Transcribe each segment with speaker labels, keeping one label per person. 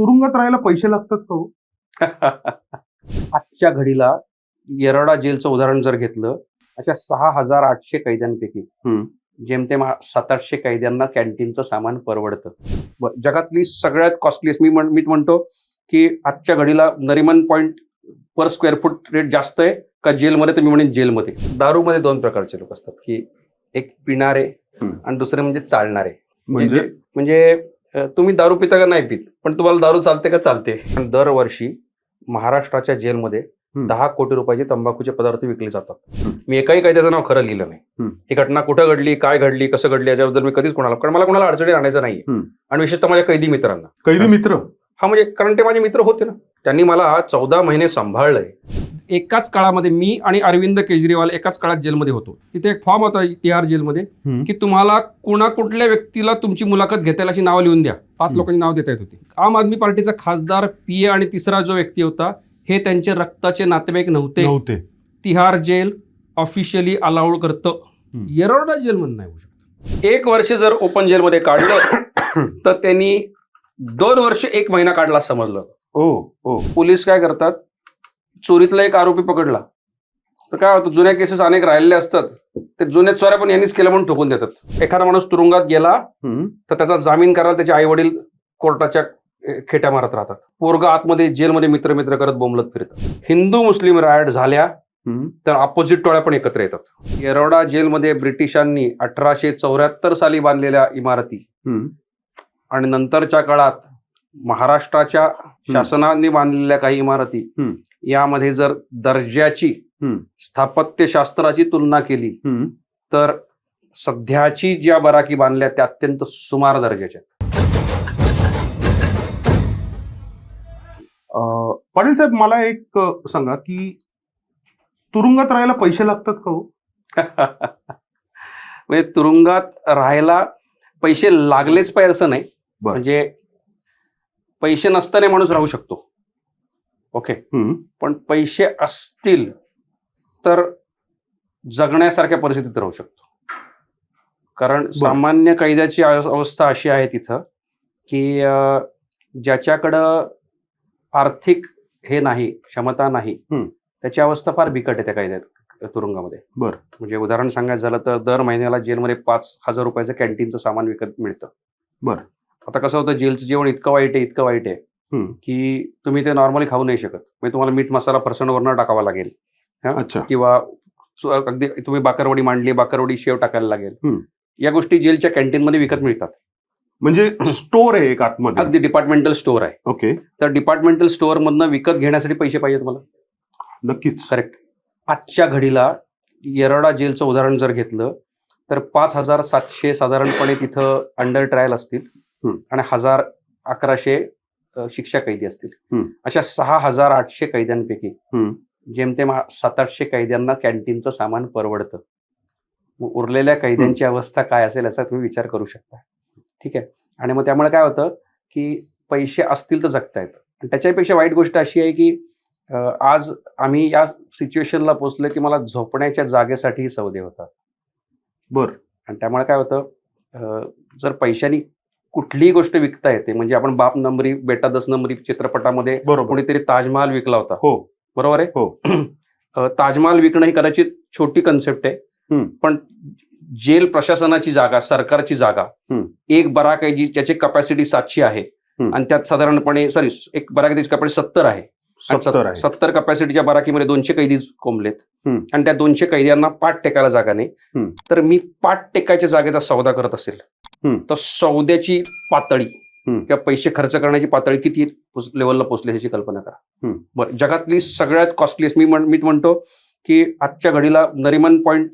Speaker 1: तुरुंगात राहायला पैसे लागतात का हो?
Speaker 2: आजच्या घडीला येरवडा जेलचं उदाहरण जर घेतलं, अशा 6,800 कैद्यांपैकी
Speaker 1: हम्म.
Speaker 2: जेमतेम 700-800 कैद्यांना कॅन्टीनचं सामान परवडतं. जगातली सगळ्यात कॉस्टलीस्ट मी म्हणतो की आजच्या घडीला Nariman point per square foot rate जास्त आहे का जेलमध्ये, तर मी म्हणेन जेलमध्ये. दारूमध्ये 2 प्रकारचे लोक असतात, की एक पिणारे आणि दुसरे म्हणजे चालणारे. म्हणजे तुम्ही दारू पिता का नाही पित, पण तुम्हाला दारू चालते का चालते. दरवर्षी महाराष्ट्राच्या जेलमध्ये 10 कोटी रुपयाचे तंबाखूचे पदार्थ विकले जातात. मी एकाही कैद्याचं नाव खरं लिहिलं नाही. ही घटना कुठं घडली, काय घडली, कसं घडली याच्याबद्दल मी कधीच कोणाला, कारण मला कोणाला अडचणी आणायचं नाहीये. आणि विशेषतः माझ्या कैदी मित्रांना.
Speaker 1: कैदी मित्र
Speaker 2: हा म्हणजे कारण ते माझे मित्र होते ना, त्यांनी मला 14 महिने सांभाळलंय. एकाच काळामध्ये मी आणि अरविंद केजरीवाल एकाच काळात जेलमध्ये होतो. तिथे एक फॉर्म होता तिहार जेलमध्ये की तुम्हाला कुठल्या व्यक्तीला तुमची मुलाखत घेता येईल अशी नावं लिहून द्या. 5 लोकांची नाव देता येत होती. आम आदमी पार्टीचा खासदार पीए आणि तिसरा जो व्यक्ती होता हे त्यांचे रक्ताचे नातेवाईक नव्हते. तिहार जेल ऑफिशियली अलाउड करतं, येरवडा जेलमध्ये नाही होऊ शकत. 1 वर्ष जर ओपन जेलमध्ये काढलं तर त्यांनी 2 वर्ष 1 महिना काढला समजलं. पोलीस काय करतात, चोरीतला एक आरोपी पकडला तर काय होतं, जुन्या केसेस अनेक राहिलेले असतात, ते जुन्या चोऱ्या पण यांनीच केलं म्हणून ठोकून देतात. एखादा माणूस तुरुंगात गेला तर त्याचा जामीन करायला त्याचे आई वडील कोर्टाच्या खेट्या मारत राहतात. पोरगा आतमध्ये जेलमध्ये मित्र करत बोंबलत फिरतात. हिंदू मुस्लिम रायट झाल्या तर अपोजिट टोळ्या पण एकत्र येतात. येरवडा जेलमध्ये ब्रिटिशांनी 1874 साली बांधलेल्या इमारती आणि नंतरच्या काळात महाराष्ट्राच्या शासनाने बांधलेल्या काही इमारती, यामध्ये जर दर्जाची स्थापत्यशास्त्राची तुलना केली तर सध्याची ज्या बराकी बांधल्या त्या अत्यंत सुमार दर्जाच्या.
Speaker 1: पाटील साहेब, मला एक सांगा की तुरुंगात राहायला पैसे लागतात का हो?
Speaker 2: म्हणजे तुरुंगात राहायला पैसे लागलेच पाहिजे असं नाही. म्हणजे पैसे नसताना माणूस राहू शकतो. ओके, पण पैसे असतील तर जगण्यासारख्या परिस्थितीत राहू शकतो. कारण सामान्य कैद्याची अवस्था अशी आहे तिथं की ज्याच्याकडं आर्थिक हे नाही, क्षमता नाही, त्याची अवस्था फार बिकट आहे त्या कैद्यात तुरुंगामध्ये. म्हणजे उदाहरण सांगायचं झालं तर दर महिन्याला जेलमध्ये 5,000 रुपयाचं कॅन्टीनचं सामान विकत मिळतं. आता कसं होतं, जेलचं जेवण इतकं वाईट आहे की तुम्ही ते नॉर्मली खाऊ नाही शकत. म्हणजे तुम्हाला मीठ मसाला फरसाणवरनं टाकावा लागेल, किंवा अगदी तुम्ही बाकरवडी मांडली, बाकरवडी शेव टाकायला लागेल. या गोष्टी जेलच्या कॅन्टीनमध्ये विकत मिळतात.
Speaker 1: म्हणजे स्टोर आहे एक आतमध्ये,
Speaker 2: अगदी डिपार्टमेंटल स्टोअर आहे.
Speaker 1: ओके,
Speaker 2: तर डिपार्टमेंटल स्टोअर मधनं विकत घेण्यासाठी पैसे पाहिजेत मला.
Speaker 1: नक्कीच,
Speaker 2: करेक्ट. आजच्या घडीला येरवडा जेलचं उदाहरण जर घेतलं तर 5,700 साधारणपणे तिथं अंडर ट्रायल असतील आणि 1,000-1,100 शिक्षा कैदी असतील. अशा 6,800 कैद्यांपैकी जेमतेम 700-800 कैद्यांना कॅन्टीनचं सामान परवडतं. उरलेल्या कैद्यांची अवस्था काय असेल याचा तुम्ही विचार करू शकता. ठीक आहे. आणि मग त्यामुळे काय होतं की पैसे असतील तर जगता येतं. आणि त्याच्यापेक्षा वाईट गोष्ट अशी आहे की आज आम्ही या सिच्युएशनला पोहोचलो की मला झोपण्याच्या जागेसाठी सौदे होतात. आणि त्यामुळे काय होतं, जर पैशानी कुठलीही गोष्ट विकता येते, म्हणजे आपण बाप नंबरी बेटा 10 नंबरी चित्रपटामध्ये कोणीतरी ताजमहाल विकला होता, बरोबर आहे. ताजमहाल विकणं ही कदाचित छोटी कन्सेप्ट आहे, पण जेल प्रशासनाची जागा, सरकारची जागा, एक बराकैदी ज्याची कपॅसिटी 700 आहे आणि त्यात साधारणपणे एक बराकैदीची कपॅसिटी 70 आहे. 70 कपॅसिटीच्या बराकीमध्ये 200 कैदी कोंबलेत आणि त्या 200 कैद्यांना पाठ टेकायला जागा नाही. तर मी पाठ टेकायच्या जागेचा सौदा करत असेल तर सौद्याची पातळी किंवा पैसे खर्च करण्याची पातळी किती लेवलला पोहोचली ह्याची कल्पना करा. बरं, जगातली सगळ्यात कॉस्टलीस्ट मी म्हणतो की आजच्या घडीला Nariman point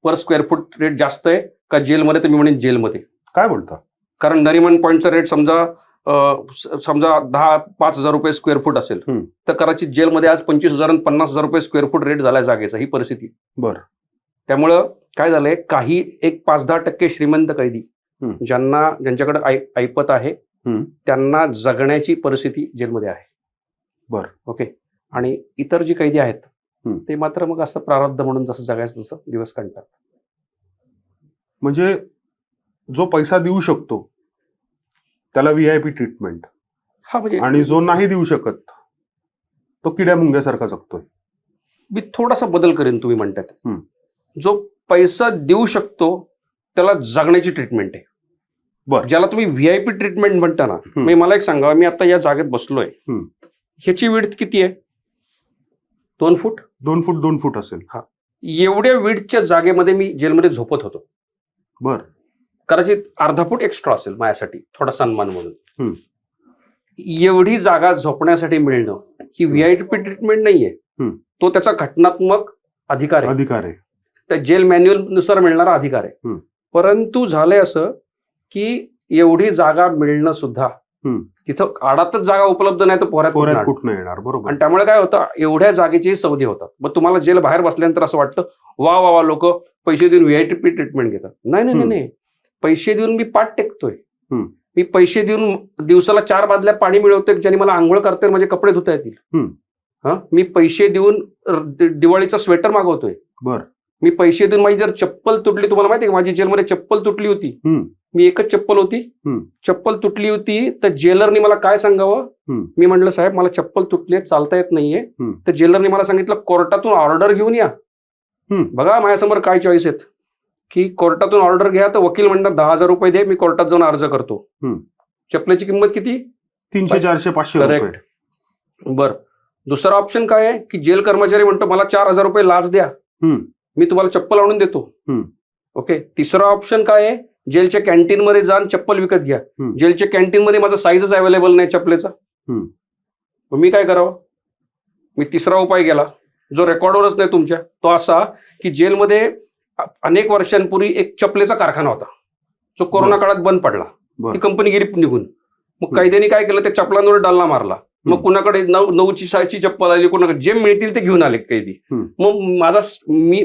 Speaker 2: per square foot rate जास्त आहे का जेलमध्ये, तर मी म्हणेन जेलमध्ये.
Speaker 1: काय बोलता?
Speaker 2: कारण नरिमन पॉईंटचा रेट समजा 5,000 रुपये स्क्वेअर फूट असेल तर कदाचित जेलमध्ये आज 25,000 आणि 50,000 रुपये स्क्वेअर फूट रेट झाला जागेचा, ही परिस्थिती. त्यामुळं काय झालंय, काही एक 5-10% श्रीमंत कैदी ज्यांच्याकडे ऐपत आहे त्यांना जगण्याची परिस्थिती जेलमध्ये आहे. ओके. आणि इतर जी कैदी आहेत ते मात्र मग असं प्रारब्ध म्हणून जसं जगायचं तसं दिवस काढतात.
Speaker 1: म्हणजे जो पैसा देऊ शकतो त्याला VIP ट्रीटमेंट,
Speaker 2: हा म्हणजे
Speaker 1: आणि जो नाही देऊ शकत तो किड्या मुंग्यासारखा जगतोय.
Speaker 2: मी थोडासा बदल करेन तुम्ही म्हणतात.
Speaker 1: हम्म.
Speaker 2: जो पैसा देऊ शकतो त्याला जगण्याची ट्रीटमेंट आहे.
Speaker 1: बरं.
Speaker 2: ज्याला तुम्ही व्हीआयपी ट्रीटमेंट म्हणता ना, म्हणजे मला एक सांगा, मी आता या जागेत बसलोय, ह्याची विड्थ किती आहे? 2 फूट.
Speaker 1: 2 फूट असेल.
Speaker 2: एवढ्या विड्थच्या जागेमध्ये मी जेलमध्ये झोपत होतो.
Speaker 1: बर.
Speaker 2: कदाचित अर्धा फूट एक्स्ट्रा असेल माझ्यासाठी, थोडा सन्मान म्हणून. एवढी जागा झोपण्यासाठी मिळणं ही व्हीआयपी ट्रीटमेंट नाहीये. तो त्याचा घटनात्मक अधिकार आहे. त्या जेल मॅन्युअल नुसार मिळणारा अधिकार आहे. परंतु झालंय असं की एवढी जागा मिळणं सुद्धा तिथं आडातच जागा उपलब्ध नाही तर पोऱ्यात
Speaker 1: कुठनं येणार. बरोबर.
Speaker 2: आणि त्यामुळे काय होतं, एवढ्या जागेची सौदे होतात. मग तुम्हाला जेल बाहेर बसल्यानंतर असं वाटतं वा वा वा लोक पैसे देऊन व्हीआयपी ट्रीटमेंट घेतात. नाही, पैसे देऊन मी पाठ टेकतोय. मी पैसे देऊन दिवसाला 4 बादल्या पाणी मिळवतोय ज्याने मला आंघोळ करता येईल, माझे कपडे धुता येतील. मी पैसे देऊन दिवाळीचा स्वेटर मागवतोय.
Speaker 1: बरं.
Speaker 2: मी पैसे देऊन माझी जर चप्पल तुटली, तुम्हाला माहिती आहे माझी जेलमध्ये चप्पल तुटली होती. मी एकच चप्पल होती. चप्पल तुटली होती तर जेलरने मला काय सांगावं, मी म्हटलं साहेब मला चप्पल तुटली आहे, चालता येत नाहीये. तर जेलरने मला सांगितलं कोर्टातून ऑर्डर घेऊन या. बघा माझ्यासमोर काय चॉईस आहेत की कोर्टातून ऑर्डर घ्या, तर वकील म्हणणार 10,000 रुपये दे, मी कोर्टात जाऊन अर्ज करतो. चप्पलेची किंमत किती?
Speaker 1: 300, 400, 500.
Speaker 2: करेक्ट. बरं. दुसरा ऑप्शन काय आहे की जेल कर्मचारी म्हणतो मला 4,000 रुपये लाच द्या, मी तुम्हाला चप्पल आणून देतो. ओके. तिसरा ऑप्शन काय आहे, जेलच्या कॅन्टीन मध्ये जाऊन चप्पल विकत घ्या. जेलच्या कॅन्टीन मध्ये माझा साईजच अवेलेबल नाही चप्पलेचा. मी काय करावं? मी तिसरा उपाय केला जो रेकॉर्डवरच नाही तुमच्या, तो असा की जेलमध्ये अनेक वर्षांपूर्वी एक चपलेचा कारखाना होता जो कोरोना काळात बंद पडला. ती कंपनी गेली निघून. मग कायद्याने काय केलं, त्या चपलांवर डल्ला मारला. मग कुणाकडे 9ची 6ची चप्पल आली, कुणाकडे जे मिळतील ते घेऊन आले कैदी. मग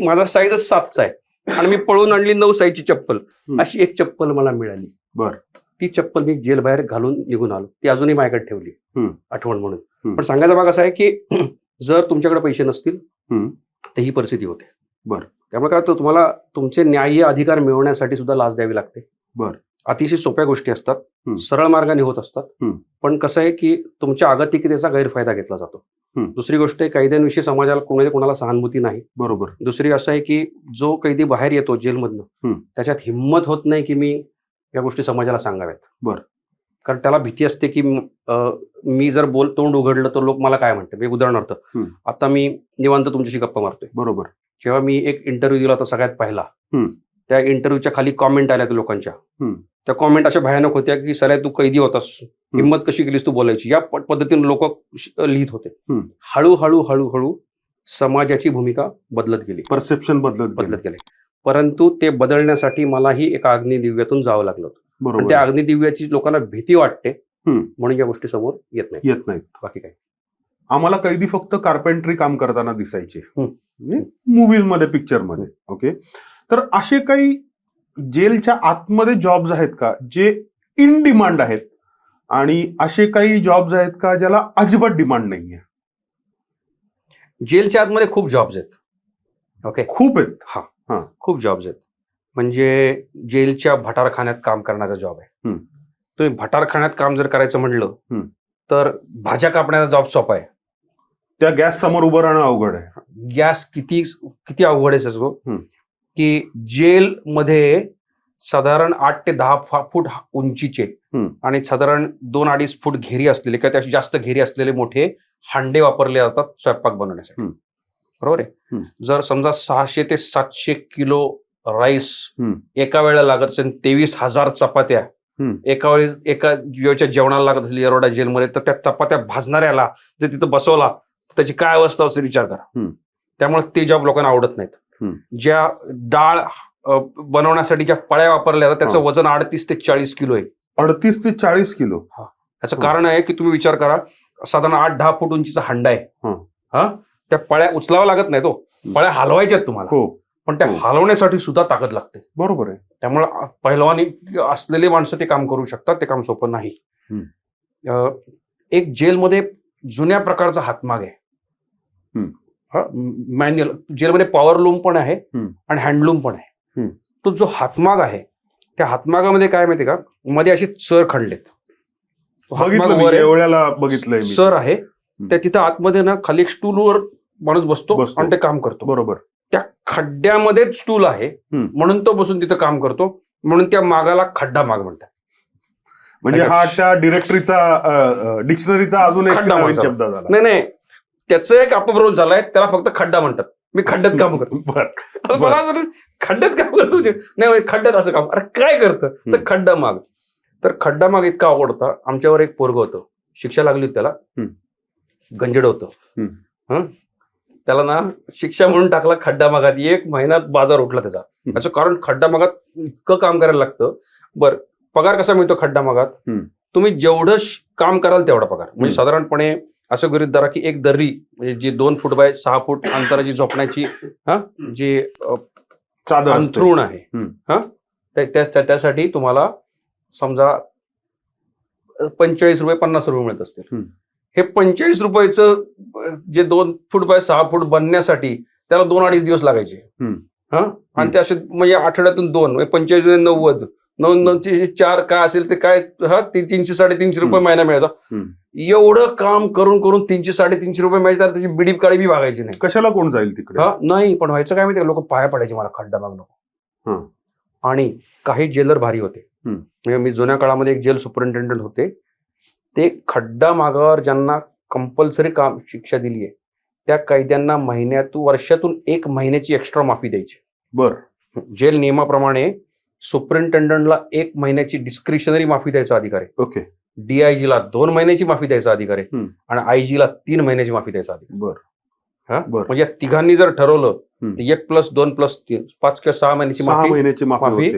Speaker 2: माझा साईजच 7चा आहे आणि मी पळून आणली 9 साईजची चप्पल. अशी एक चप्पल मला मिळाली. ती चप्पल मी जेल बाहेर घालून निघून आलो. ती अजूनही माझ्याकडे ठेवली आठवण म्हणून. पण सांगायचा भाग असा आहे की जर तुमच्याकडे पैसे नसतील तर ही परिस्थिती होते. त्यामुळे काय होतं, तुम्हाला तुमचे न्याय्य अधिकार मिळवण्यासाठी सुद्धा लाच द्यावी लागते. अतिशय सोप्या गोष्टी असतात, सरळ मार्गाने होत असतात. पण कसं आहे की तुमच्या अगतिकतेचा गैरफायदा घेतला जातो. दुसरी गोष्ट आहे, कैद्यांविषयी समाजाला कोणाला सहानुभूती नाही. बरोबर. दुसरी असं आहे की जो कैदी बाहेर येतो जेलमधनं, त्याच्यात हिंमत होत नाही की मी या गोष्टी समाजाला सांगाव्यात. कारण त्याला भीती असते की मी जर तोंड उघडलं तर लोक मला काय म्हणते. उदाहरणार्थ आता मी निवांत तुमच्याशी गप्पा मारतोय. बरोबर. जेव्हा मी एक इंटरव्ह्यू दिला होता सगळ्यात पहिला, त्या इंटरव्ह्यूच्या खाली कॉमेंट आल्या लोकांच्या. त्या कॉमेंट अशा भयानक होत्या की सर तू कैदी होतास, हिंमत कशी केलीस तू बोलायची, या पद्धतीने लोक लिहित होते. हळूहळू समाजाची भूमिका बदलत गेली, परसेप्शन बदलत गेले. परंतु ते बदलण्यासाठी मलाही एका अग्निदिव्यातून जावं लागलं होतं. त्या अग्निदिव्याची लोकांना भीती वाटते म्हणून या गोष्टी समोर येत नाहीत. बाकी काय,
Speaker 1: आम्हाला कैदी फक्त कार्पेंट्री काम करताना दिसायचे मूवीज मध्ये, पिक्चर मध्ये. ओके. तर असे काही जेलच्या आतमध्ये जॉब्स आहेत का जे इन डिमांड आहेत, आणि असे काही जॉब्स आहेत का ज्याला अजिबात डिमांड नाहीये?
Speaker 2: जेलच्या आतमध्ये खूप जॉब्स आहेत. ओके.
Speaker 1: खूप आहेत.
Speaker 2: हा, खूप जॉब्स आहेत. म्हणजे जेलच्या भटारखान्यात काम करण्याचा जॉब आहे. तुम्ही भटारखान्यात काम जर करायचं म्हणलं तर भाज्या कापण्याचा जॉब सोपा आहे.
Speaker 1: त्या गॅस समोर उभं राहणं अवघड आहे.
Speaker 2: गॅस किती अवघड आहे सगळं की जेलमध्ये साधारण 8 ते 10 फूट उंचीचे आणि साधारण 2-2.5 फूट घेरी असलेले किंवा त्याची जास्त घेरी असलेले मोठे हांडे वापरले जातात स्वयंपाक बनवण्यासाठी. बरोबर आहे. जर समजा 600 ते 700 किलो राईस एका वेळेला लागत असेल, 23,000 चपात्या एका वेळच्या जेवणाला लागत असेल येरवडा जेलमध्ये, तर त्या चपात्या भाजणाऱ्याला जर तिथं बसवला तर त्याची काय अवस्था असेल विचार करा. त्यामुळे ते जॉब लोकांना आवडत नाहीत. ज्या डाळ बनवण्यासाठी ज्या पळ्या वापरल्या जातात त्याचं वजन 38 ते 40 किलो आहे.
Speaker 1: 38 ते 40 किलो.
Speaker 2: याचं कारण आहे की तुम्ही विचार करा, साधारण 8-10 फूट उंचीचा हंडा आहे. त्या पळ्या उचलाव्या लागत नाही, तो पळ्या हलवायच्या तुम्हाला, पण त्या हलवण्यासाठी सुद्धा ताकद लागते. बरोबर आहे. त्यामुळे पहिलवानी असलेली माणसं ते काम करू शकतात. ते काम सोपं नाही. एक जेलमध्ये जुन्या प्रकारचा हातमाग आहे. मॅन्युअल जेलमध्ये पॉवर लूम पण आहे आणि हँडलूम पण आहे. तो जो हातमाग आहे त्या हातमागामध्ये काय माहिती का, मध्ये असे चर खणलेत
Speaker 1: बघितलं मी, एवढ्याला बघितलंय मी.
Speaker 2: सर आहे त्या तिथं आतमध्ये ना खाली एक स्टूलवर माणूस बसतो आणि ते काम करतो.
Speaker 1: बरोबर.
Speaker 2: त्या खड्ड्यामध्येच स्टूल आहे म्हणून तो बसून तिथं काम करतो, म्हणून त्या मागाला खड्डा माग म्हणतात.
Speaker 1: म्हणजे हा त्या डिरेक्टरीचा डिक्शनरीचा अजून एक नवीन शब्द झाला.
Speaker 2: नाही, त्याचं एक अपभ्रंश झालाय, त्याला फक्त खड्डा म्हणतात. मी खड्ड्यात काम करतो. मला खड्ड्यात काम करतो नाही, खड्ड्यात असं काम. अरे काय करतं तर खड्डा माग. तर खड्डा माग इतका आवडता. आमच्यावर एक पोरगं होतं, शिक्षा लागली होती त्याला, गंजड होतं. त्याला ना शिक्षा म्हणून टाकला खड्डा मागात. 1 महिन्यात बाजार उठला त्याचा. याचं कारण खड्डा मागात इतकं काम करायला लागतं. बरं, पगार कसा मिळतो खड्डा मागात? तुम्ही जेवढं काम कराल तेवढा पगार. म्हणजे साधारणपणे असं गृहीत धरा की एक दर्री म्हणजे जी 2 फूट बाय 6 फूट अंतराची झोपण्याची जी अंथरूण आहे त्यासाठी तुम्हाला समजा 45 रुपये 50 रुपये मिळत असतील. हे 45 रुपयाचं जे 2 फूट बाय 6 फूट बनण्यासाठी त्याला 2-2.5 दिवस लागायचे. आणि ते असे म्हणजे आठवड्यातून 2 म्हणजे 45 90 4 काय असेल ते काय 300-350 रुपये महिना मिळायचा. एवढं काम करून 300-350 रुपये मिळायचे, त्याची बिडीप काळी बी भागायची नाही.
Speaker 1: कशाला कोण जाईल तिकडे?
Speaker 2: नाही, पण व्हायचं काय माहिती, लोक पाया पडायचे मला खड्डा माग नको. आणि काही जेलर भारी होते. म्हणजे मी जुन्या काळामध्ये एक जेल सुपरिंटेंडंट होते, ते खड्डा मागावर ज्यांना कंपल्सरी काम शिक्षा दिली आहे त्या कैद्यांना वर्षातून 1 महिन्याची एक्स्ट्रा माफी द्यायची.
Speaker 1: बरं.
Speaker 2: जेल नियमाप्रमाणे सुपरिंटेंडंटला 1 महिन्याची डिस्क्रिशनरी माफी द्यायचा अधिकार आहे.
Speaker 1: ओके.
Speaker 2: डीआयजीला 2 महिन्याची माफी द्यायचा अधिकार आहे आणि आयजीला 3 महिन्याची माफी द्यायचा अधिकार.
Speaker 1: बरं.
Speaker 2: म्हणजे या तिघांनी जर ठरवलं 1+2+3 5 किंवा 6 महिन्याची
Speaker 1: 6 महिन्याची माफी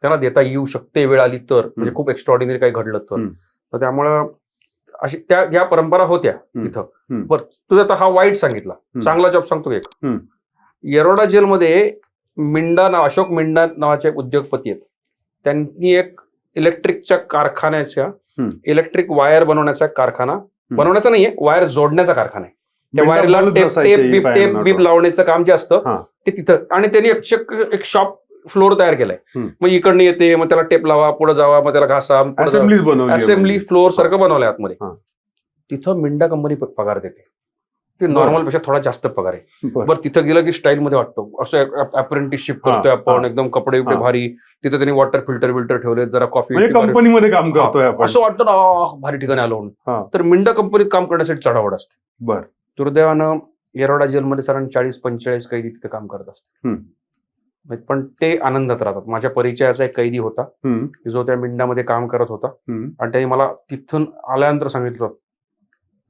Speaker 2: त्यांना देता येऊ शकते वेळ आली तर, म्हणजे खूप एक्स्ट्रॉर्डिनरी काही घडलं तर. त्यामुळं अशी त्या ज्या परंपरा होत्या तिथं. बरं, तुझा आता हा वाईट सांगितला, चांगला जॉब सांगतो एक. येरोडा जेलमध्ये अशोक मिंडा नावाचे एक उद्योगपती आहेत. त्यांनी एक इलेक्ट्रिकच्या कारखान्याच्या इलेक्ट्रिक वायर बनवण्याचा कारखाना, बनवण्याचा नाहीये, वायर जोडण्याचा कारखाना आहे. त्या वायरला टेप बीप लावण्याचं काम जे असतं ते तिथं. आणि त्यांनी एक शॉप फ्लोर तयार केलाय. मग इकडनं येते, मग त्याला टेप लावा, पुढे जावा, मग त्याला घासा, असेंब्ली फ्लोर सारखं बनवलंय आतमध्ये. तिथं मिंडा कंपनी पगार देते. ते नॉर्मल पेक्षा थोडा जास्त पगार आहे. बरं, तिथं गेलं की स्टाईल मध्ये वाटतो, असं अप्रेंटिसशिप करतोय आपण, एकदम कपडे भारी. तिथं त्यांनी वॉटर फिल्टर ठेवले, जरा कॉफी
Speaker 1: कंपनीमध्ये काम करतोय
Speaker 2: असं वाटतं ना, भारी ठिकाणी आलो म्हणून. तर मिंडा कंपनीत काम करण्यासाठी चढावड असते.
Speaker 1: बरं.
Speaker 2: दुर्दैवानं येरोडा जेलमध्ये साधारण 40-45 कैदी तिथे काम करत असतात. पण ते आनंदात राहतात. माझ्या परिचयाचा एक कैदी होता जो त्या मिंडामध्ये काम करत होता आणि त्याने मला तिथून आल्यानंतर सांगितलं,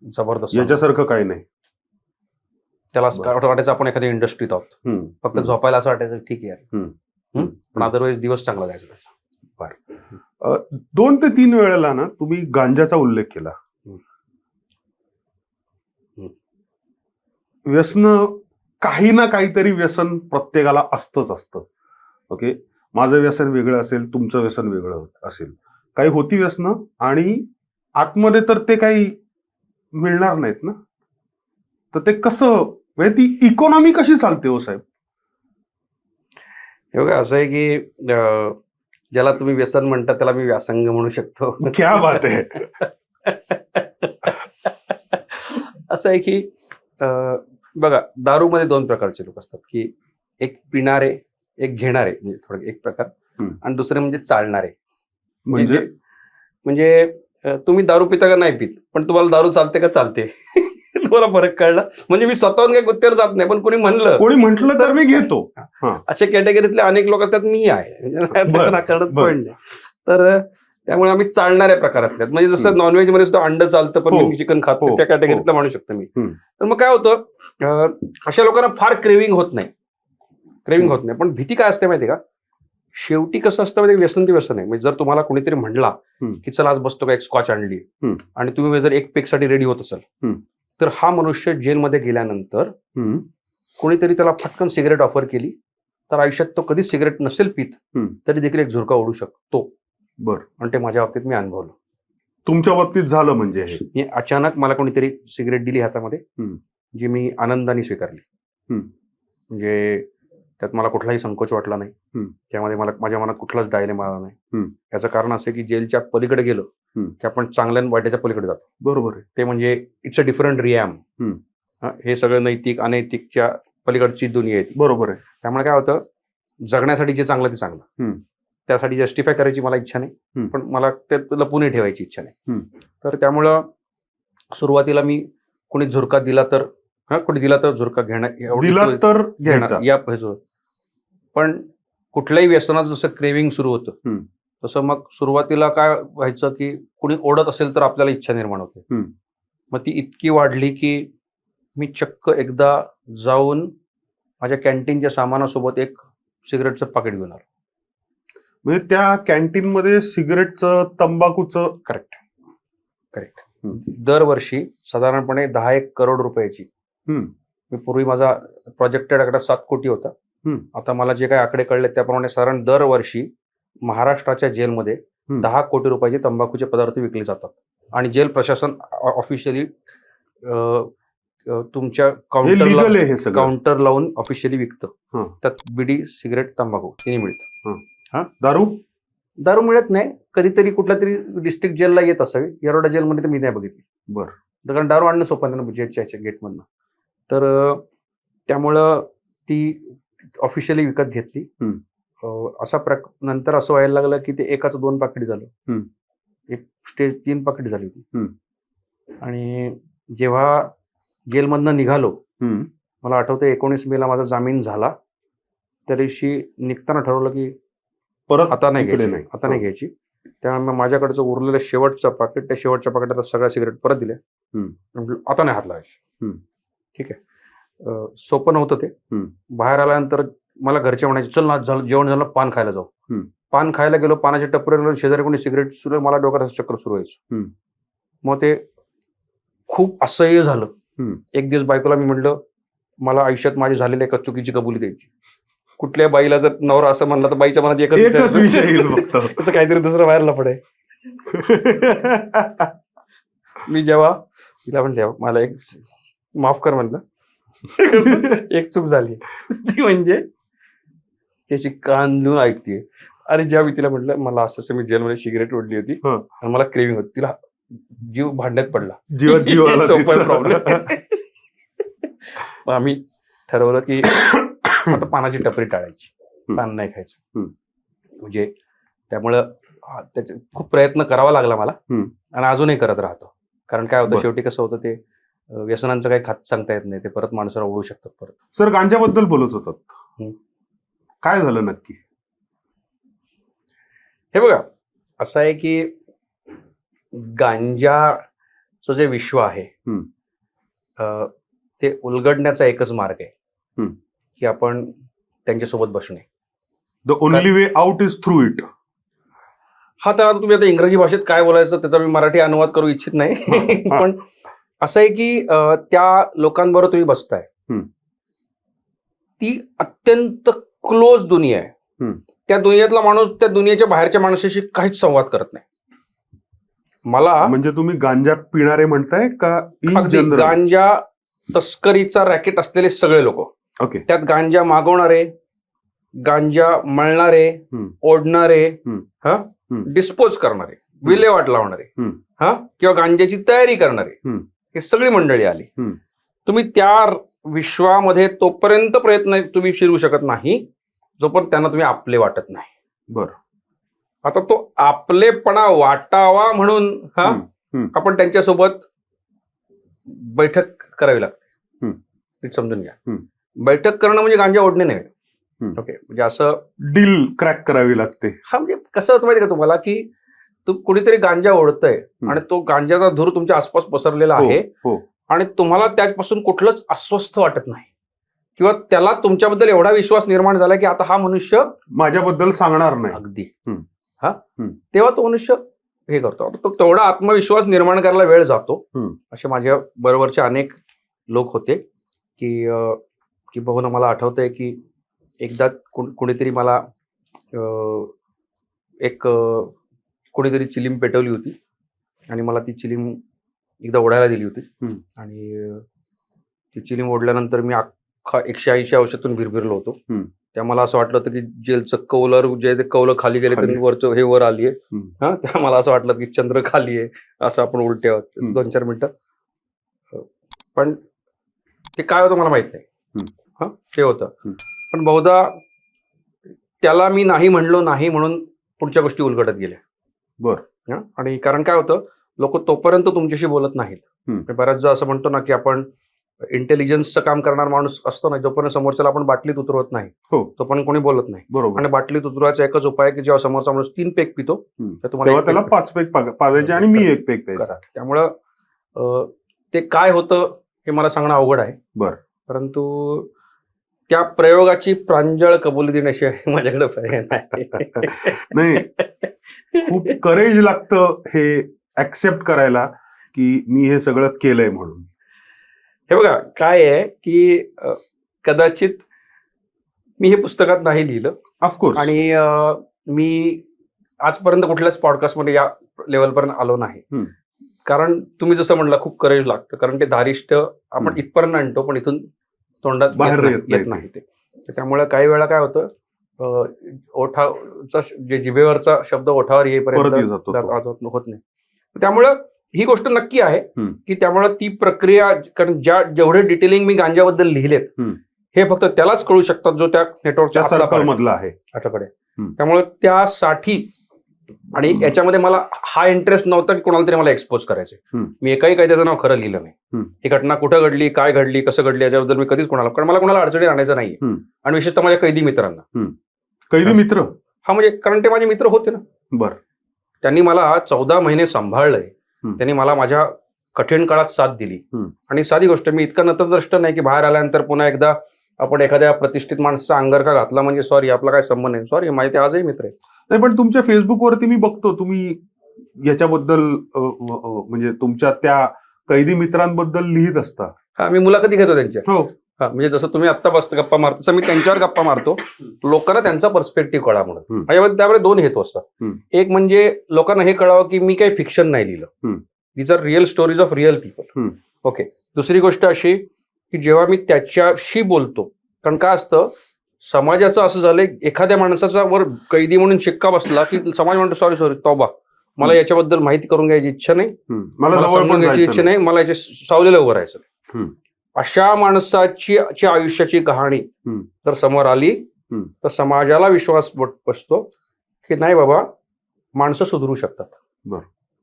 Speaker 2: जबरदस्त,
Speaker 1: याच्यासारखं काही नाही.
Speaker 2: त्याला वाटायचं आपण एखाद्या इंडस्ट्रीत आहोत, फक्त झोपायला असं वाटायचं ठीक आहे, पण अदरवाईज दिवस चांगला जायचा त्याचा.
Speaker 1: बरं. 2 ते 3 वेळेला ना तुम्ही गांजाचा उल्लेख केला. व्यसन, काही ना काहीतरी व्यसन प्रत्येकाला असतं. ओके. माझं व्यसन वेगळं असेल, तुमचं व्यसन वेगळं असेल. काही होती व्यसन आणि आतमध्ये तर ते काही मिळणार नाहीत ना. तर ते कसं, म्हणजे ती इकॉनॉमी कशी चालते हो साहेब?
Speaker 2: हे बघा, असं आहे की ज्याला तुम्ही व्यसन म्हणता त्याला मी व्यासंग म्हणू शकतो.
Speaker 1: क्या बात आहे.
Speaker 2: असं आहे की बघा, दारूमध्ये 2 प्रकारचे लोक असतात, की एक पिणारे, एक घेणारे, म्हणजे थोडं एक प्रकार, आणि दुसरे म्हणजे चालणारे. म्हणजे तुम्ही दारू पिता का नाही पित, पण तुम्हाला दारू चालते का चालते तुम्हाला फरक कळला. म्हणजे मी स्वतःहून काही गुत्त्यावर जात नाही, पण कोणी म्हटलं तर मी घेतो. अशा कॅटेगरीतले अनेक लोक त्यात मी आहे. तर त्यामुळे आम्ही चालणाऱ्या प्रकारातल्या, म्हणजे जसं नॉनव्हेज मध्ये सुद्धा अंड चालतं पण मी चिकन खात नाही, त्या कॅटेगरीतला म्हणू शकतो मी. तर मग काय होतं, अशा लोकांना फार क्रेविंग होत नाही. पण भीती काय असते माहिती का, शेवटी कसं असतं म्हणजे व्यसन ते व्यसन आहे. म्हणजे जर तुम्हाला कोणीतरी म्हणला की चला आज बसतो का, एक स्कॉच आणली, आणि तुम्ही जर एक पेकसाठी रेडी होत असाल, तर हा मनुष्य जेलमध्ये गेल्यानंतर कोणीतरी त्याला फटकन सिगरेट ऑफर केली तर आयुष्यात तो कधीच सिगरेट नसेल पित तरी देखील एक झुरका ओढू शकतो.
Speaker 1: बरं.
Speaker 2: आणि ते माझ्या बाबतीत मी अनुभवलं.
Speaker 1: तुमच्या बाबतीत झालं म्हणजे हे
Speaker 2: अचानक मला कोणीतरी सिगरेट दिली हातामध्ये, जी मी आनंदाने स्वीकारली. म्हणजे त्यात मला कुठलाही संकोच वाटला नाही, त्यामध्ये मला माझ्या मनात कुठलाच डायलेमा आला नाही. याचं कारण असं की जेलच्या पलीकडे गेलो की आपण चांगल्या आणि वाईटाच्या पलीकडे जातो.
Speaker 1: बरोबर आहे.
Speaker 2: ते म्हणजे इट्स अ डिफरंट रियाम. हे सगळं नैतिक अनैतिकच्या पलीकडची दुनिया आहे ती.
Speaker 1: बरोबर आहे.
Speaker 2: त्यामुळे काय होतं, जगण्यासाठी जे चांगलं ते चांगलं, त्यासाठी जस्टिफाय करायची मला इच्छा नाही, पण मला ते लपूनही ठेवायची इच्छा नाही. तर त्यामुळं सुरुवातीला मी कोणी झुरका दिला तर कोणी दिला तर झुरका
Speaker 1: दिला तर घ्यायचा.
Speaker 2: या पण कुठल्याही व्यसनाचं जसं क्रेविंग सुरू होतं तसं मग सुरुवातीला काय व्हायचं की कुणी ओढत असेल तर आपल्याला इच्छा निर्माण होते. मग ती इतकी वाढली की मी चक्क एकदा जाऊन माझ्या कॅन्टीनच्या सामानासोबत एक सिगरेटचं पाकिट घेऊन आलो.
Speaker 1: म्हणजे त्या कॅन्टीन मध्ये सिगरेटचं, तंबाखूचं.
Speaker 2: करेक्ट. दरवर्षी साधारणपणे 10-1 करोड रुपयाची. मी पूर्वी माझा प्रोजेक्टेड आकडा 7 कोटी होता. आता मला जे काही आकडे कळले त्याप्रमाणे साधारण दरवर्षी महाराष्ट्राच्या जेलमध्ये 10 कोटी रुपयाचे तंबाखूचे पदार्थ विकले जातात. आणि जेल प्रशासन ऑफिशियली तुमच्या काउंटर लावून ऑफिशियली विकतं. त्यात बिडी, सिगरेट, तंबाखू तिन्ही मिळतं. दारू मिळत नाही. कधीतरी कुठल्या तरी डिस्ट्रिक्ट जेलला येत असावी. येरवडा जेलमध्ये तर मी नाही बघितली.
Speaker 1: बरं.
Speaker 2: कारण दारू आणणं सोपं नाही जेलच्या गेटमधनं. तर त्यामुळं ती ऑफिशियली विकत घेतली. नंतर असं व्हायला लागलं की ते एकाचं 2 पाकिट झालं. एक स्टेज 3 पाकिट झाली होती. आणि जेव्हा जेलमधनं निघालो, मला आठवतं 19 मेला माझा जामीन झाला. त्या दिवशी निघताना ठरवलं की
Speaker 1: परत
Speaker 2: आता नाही घ्यायची. त्यामुळे माझ्याकडचं उरलेलं शेवटचं पाकिट, त्या शेवटच्या पाकिटात सगळ्या सिगरेट परत दिल्या. आता नाही हात लावायचे. ठीक आहे. सोपं नव्हतं ते. बाहेर आल्यानंतर मला घरचे म्हणायचे चल ना, जेवण झालं, पान खायला जाऊ. पान खायला गेलो, पानाच्या टपरीला शेजारी कोणी सिगरेट सुरू, मला डोक्यात चक्कर सुरू व्हायचं. मग ते खूप असह्य झालं. एक दिवस बायकोला मी म्हटलं मला आयुष्यात माझी झालेल्या एका चुकीची कबुली द्यायची. कुठल्या बाईला जर नवरा असं म्हणला तर बाईच्या मनात एकच विषय त्याचं काहीतरी दुसरं व्हायला पडे. मी जेव्हा तिला म्हणले मला एक माफ कर म्हणलं, एक चूक झाली ती म्हणजे त्याची कान देऊन ऐकते. आणि जेव्हा मी तिला म्हटलं मला असं मी जेलमध्ये सिगरेट ओढली होती आणि मला क्रेविंग होती, तिला जीव भांड्यात पडला. प्रॉब्लेम. आम्ही ठरवलं की आता पानाची टपरी टाळायची, पान नाही खायचं. म्हणजे त्यामुळं त्याचे खूप प्रयत्न करावा लागला मला आणि अजूनही करत राहतो. कारण काय होतं, शेवटी कसं होतं ते व्यसनांचं काही खात सांगता येत नाही. ते परत माणसाला ओढू शकतात परत.
Speaker 1: सर, गांजाबद्दल बोलत होतात, काय झालं नक्की?
Speaker 2: हे बघा, असं आहे की गांजाचं जे विश्व आहे ते उलगडण्याचा एकच मार्ग आहे की आपण त्यांच्यासोबत बसणे.
Speaker 1: The only way out is through it.
Speaker 2: हा, तर आता तुम्ही आता इंग्रजी भाषेत काय बोलायचं त्याचा मी मराठी अनुवाद करू इच्छित नाही. पण असं आहे की त्या लोकांबरोबर तुम्ही बसताय, ती अत्यंत क्लोज दुनिया आहे. त्या दुनियेतला माणूस त्या दुनियेच्या बाहेरच्या माणसाशी काहीच संवाद करत नाही. मला
Speaker 1: म्हणजे तुम्ही गांजा पिणारे म्हणताय का?
Speaker 2: गांजा तस्करीचा रॅकेट असलेले सगळे लोक,
Speaker 1: ओके,
Speaker 2: त्यात गांजा मागवणारे, गांजा मळणारे, ओढणारे, डिस्पोज करणारे, विल्हेवाट लावणारे, किंवा गांजाची तयारी करणारे, हे सगळी मंडळी आली. तुम्ही त्या विश्वामध्ये तोपर्यंत प्रयत्न तुम्ही शिरू शकत नाही जोपर्यंत त्यांना तुम्ही आपले वाटत नाही.
Speaker 1: बरं.
Speaker 2: आता तो आपलेपणा वाटावा म्हणून आपण त्यांच्यासोबत बैठक करावी लागते. समजून घ्या, बैठक करणं म्हणजे गांजा ओढणे नाही. ओके, म्हणजे असं
Speaker 1: डील क्रॅक करावी लागते.
Speaker 2: हा, म्हणजे कसं होतं माहिती का तुम्हाला की तू कुणीतरी गांजा ओढतय आणि तो गांजाचा धूर तुमच्या आसपास पसरलेला आहे आणि तुम्हाला त्यापासून कुठलंच अस्वस्थ वाटत नाही किंवा त्याला तुमच्याबद्दल एवढा विश्वास निर्माण झाला की आता हा मनुष्य
Speaker 1: माझ्याबद्दल सांगणार नाही.
Speaker 2: अगदी. तेव्हा तो मनुष्य हे करतो. आता तो तेवढा आत्मविश्वास निर्माण करायला वेळ जातो. असे माझ्या बरोबरचे अनेक लोक होते की बघून मला आठवतंय की एकदा कुणीतरी मला कोणीतरी चिलीम पेटवली होती आणि मला ती चिलीम एकदा ओढायला दिली होती. आणि ती चिलीम ओढल्यानंतर मी अख्खा 180 अंशातून भिरभिरलो होतो. त्या मला असं वाटलं होतं की जेलचं कौलर जे ते कौलं खाली गेले
Speaker 1: खाली.
Speaker 2: तर वरचं हे वर आली आहे.
Speaker 1: हम्म.
Speaker 2: हा त्या मला असं वाटलं की चंद्र खाली आहे असं आपण उलटे आहोत
Speaker 1: हम्म.
Speaker 2: 2-4 मिनिटं. पण ते काय होतं मला माहित नाही.
Speaker 1: हम्म.
Speaker 2: हा ते होतं.
Speaker 1: हम्म.
Speaker 2: पण बहुधा त्याला मी नाही म्हणलो नाही म्हणून पुढच्या गोष्टी उलगडत गेल्या.
Speaker 1: बर.
Speaker 2: हा? आणि कारण काय होतं, लोक तोपर्यंत तुमच्याशी बोलत नाहीत.
Speaker 1: हम्म.
Speaker 2: बऱ्याचदा असं म्हणतो ना की आपण इंटेलिजन्सचं काम करणार माणूस असतो ना, जोपर्यंत समोरच्याला आपण बाटलीत उतरवत नाही
Speaker 1: हो.
Speaker 2: तोपर्यंत कोणी बोलत नाही.
Speaker 1: बरोबर.
Speaker 2: आणि बाटलीत उतरवायचा एकच उपाय आहे की जेव्हा समोरचा माणूस 3 पेग पितो तर तुम्हाला
Speaker 1: तेव्हा
Speaker 2: एक
Speaker 1: त्याला
Speaker 2: पेग
Speaker 1: 5 पेग पाजायचे आणि मी 1 पेग प्यायचा.
Speaker 2: त्यामुळं ते काय होतं हे मला सांगणं अवघड आहे.
Speaker 1: बर.
Speaker 2: परंतु त्या प्रयोगाची प्रांजळ कबुली देण्याशिवाय माझ्याकडे पर्याय
Speaker 1: नाही. खूप करेज लागतं हे ऍक्सेप्ट करायला की मी हे सगळं केलंय म्हणून.
Speaker 2: हे बघा काय आहे की कदाचित मी हे पुस्तकात नाही लिहिलं
Speaker 1: ऑफकोर्स.
Speaker 2: आणि मी आजपर्यंत कुठल्याच पॉडकास्टमध्ये या लेवलपर्यंत आलो नाही. कारण तुम्ही जसं म्हणलं खूप करेज लागतं, कारण ते धारिष्ट आपण इथपर्यंत आणतो पण इथून तोंडात
Speaker 1: बाहेर
Speaker 2: येत नाही ते. त्यामुळे काही वेळा काय होतं, ओठाचा जे जिभेवरचा शब्द ओठावर येईपर्यंत होत नाही. त्यामुळं ही गोष्ट नक्की आहे की त्यामुळे ती प्रक्रिया, कारण जेवढे डिटेलिंग मी गांजाबद्दल लिहिलेत हे फक्त त्यालाच कळू शकतात जो त्या नेटवर्कच्या
Speaker 1: सर्कल मधला आहे
Speaker 2: आताकडे. त्यामुळे त्यासाठी आणि याच्यामध्ये मला हा इंटरेस्ट नव्हता की कोणाला तरी मला एक्सपोज करायचे. मी एकाही कायद्याचं नाव खरं लिहिलं नाही. ही घटना कुठं घडली, काय घडली, कसं घडली याच्याबद्दल मी कधीच कोणाला, कारण मला कोणाला अडचणी आणायचं नाहीये. आणि विशेषतः माझ्या कैदी मित्रांना.
Speaker 1: कैदी मित्र
Speaker 2: हा म्हणजे कारण ते माझे मित्र होते ना.
Speaker 1: बर.
Speaker 2: त्यांनी मला 14 महिने सांभाळलंय. त्यांनी मला माझ्या कठीण काळात साथ दिली. आणि साधी गोष्ट, मी इतका नतद्रष्ट नाही की बाहेर आल्यानंतर पुन्हा एकदा आपण एखाद्या प्रतिष्ठित माणसाचा अंगरखा घातला म्हणजे सॉरी आपला काय संबंध नाही, सॉरी माहिती आजही मित्र आहे.
Speaker 1: नाही, पण तुमच्या फेसबुकवरती मी बघतो तुम्ही याच्याबद्दल म्हणजे तुमच्या त्या कैदी मित्रांबद्दल लिहित असता.
Speaker 2: हा, मी मुलाखती घेतो त्यांच्या.
Speaker 1: हो.
Speaker 2: हा, म्हणजे जसं तुम्ही आत्ता गप्पा मारतो तसं मी त्यांच्यावर गप्पा मारतो, लोकांना त्यांचा पर्स्पेक्टिव्ह कळा म्हणून. त्यामुळे 2 हेतू असतात. एक म्हणजे लोकांना हे कळावं की मी काही फिक्शन नाही लिहिलं, these are real stories of real people. Okay. दुसरी गोष्ट अशी की जेव्हा मी त्याच्याशी बोलतो, कारण काय असतं समाजाचं असं झालंय, एखाद्या माणसाचा वर कैदी म्हणून शिक्का बसला की समाज म्हणतो सॉरी तौबा, मला याच्याबद्दल माहिती करून घ्यायची इच्छा नाही, मला समजून घ्यायची इच्छा नाही, मला याच्या सावलीला उभं राहायचं नाही. अशा माणसाची आयुष्याची कहाणी जर समोर आली तर समाजाला विश्वास बसतो की नाही बाबा, माणसं सुधरू शकतात,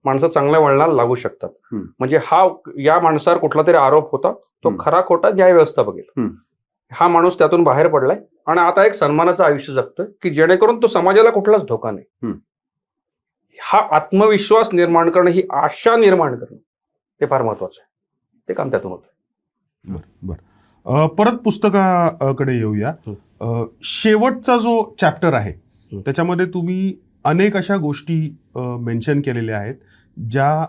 Speaker 2: माणसं चांगल्या वळणाला लागू शकतात. म्हणजे या माणसावर कुठला तरी आरोप होता, तो खरा खोटा न्याय व्यवस्था बघेल, हा माणूस त्यातून बाहेर पडलाय आणि आता एक सन्मानाचं आयुष्य जगतोय की जेणेकरून तो समाजाला कुठलाच धोका नाही. हा आत्मविश्वास निर्माण करणं, ही आशा निर्माण करणं, ते फार महत्वाचं आहे. ते काम त्यातून होतं.
Speaker 1: बर. परत पुस्तकाकडे येऊया. शेवटचा जो चॅप्टर आहे त्याच्यामध्ये तुम्ही अनेक अशा गोष्टी मेन्शन केलेल्या आहेत ज्या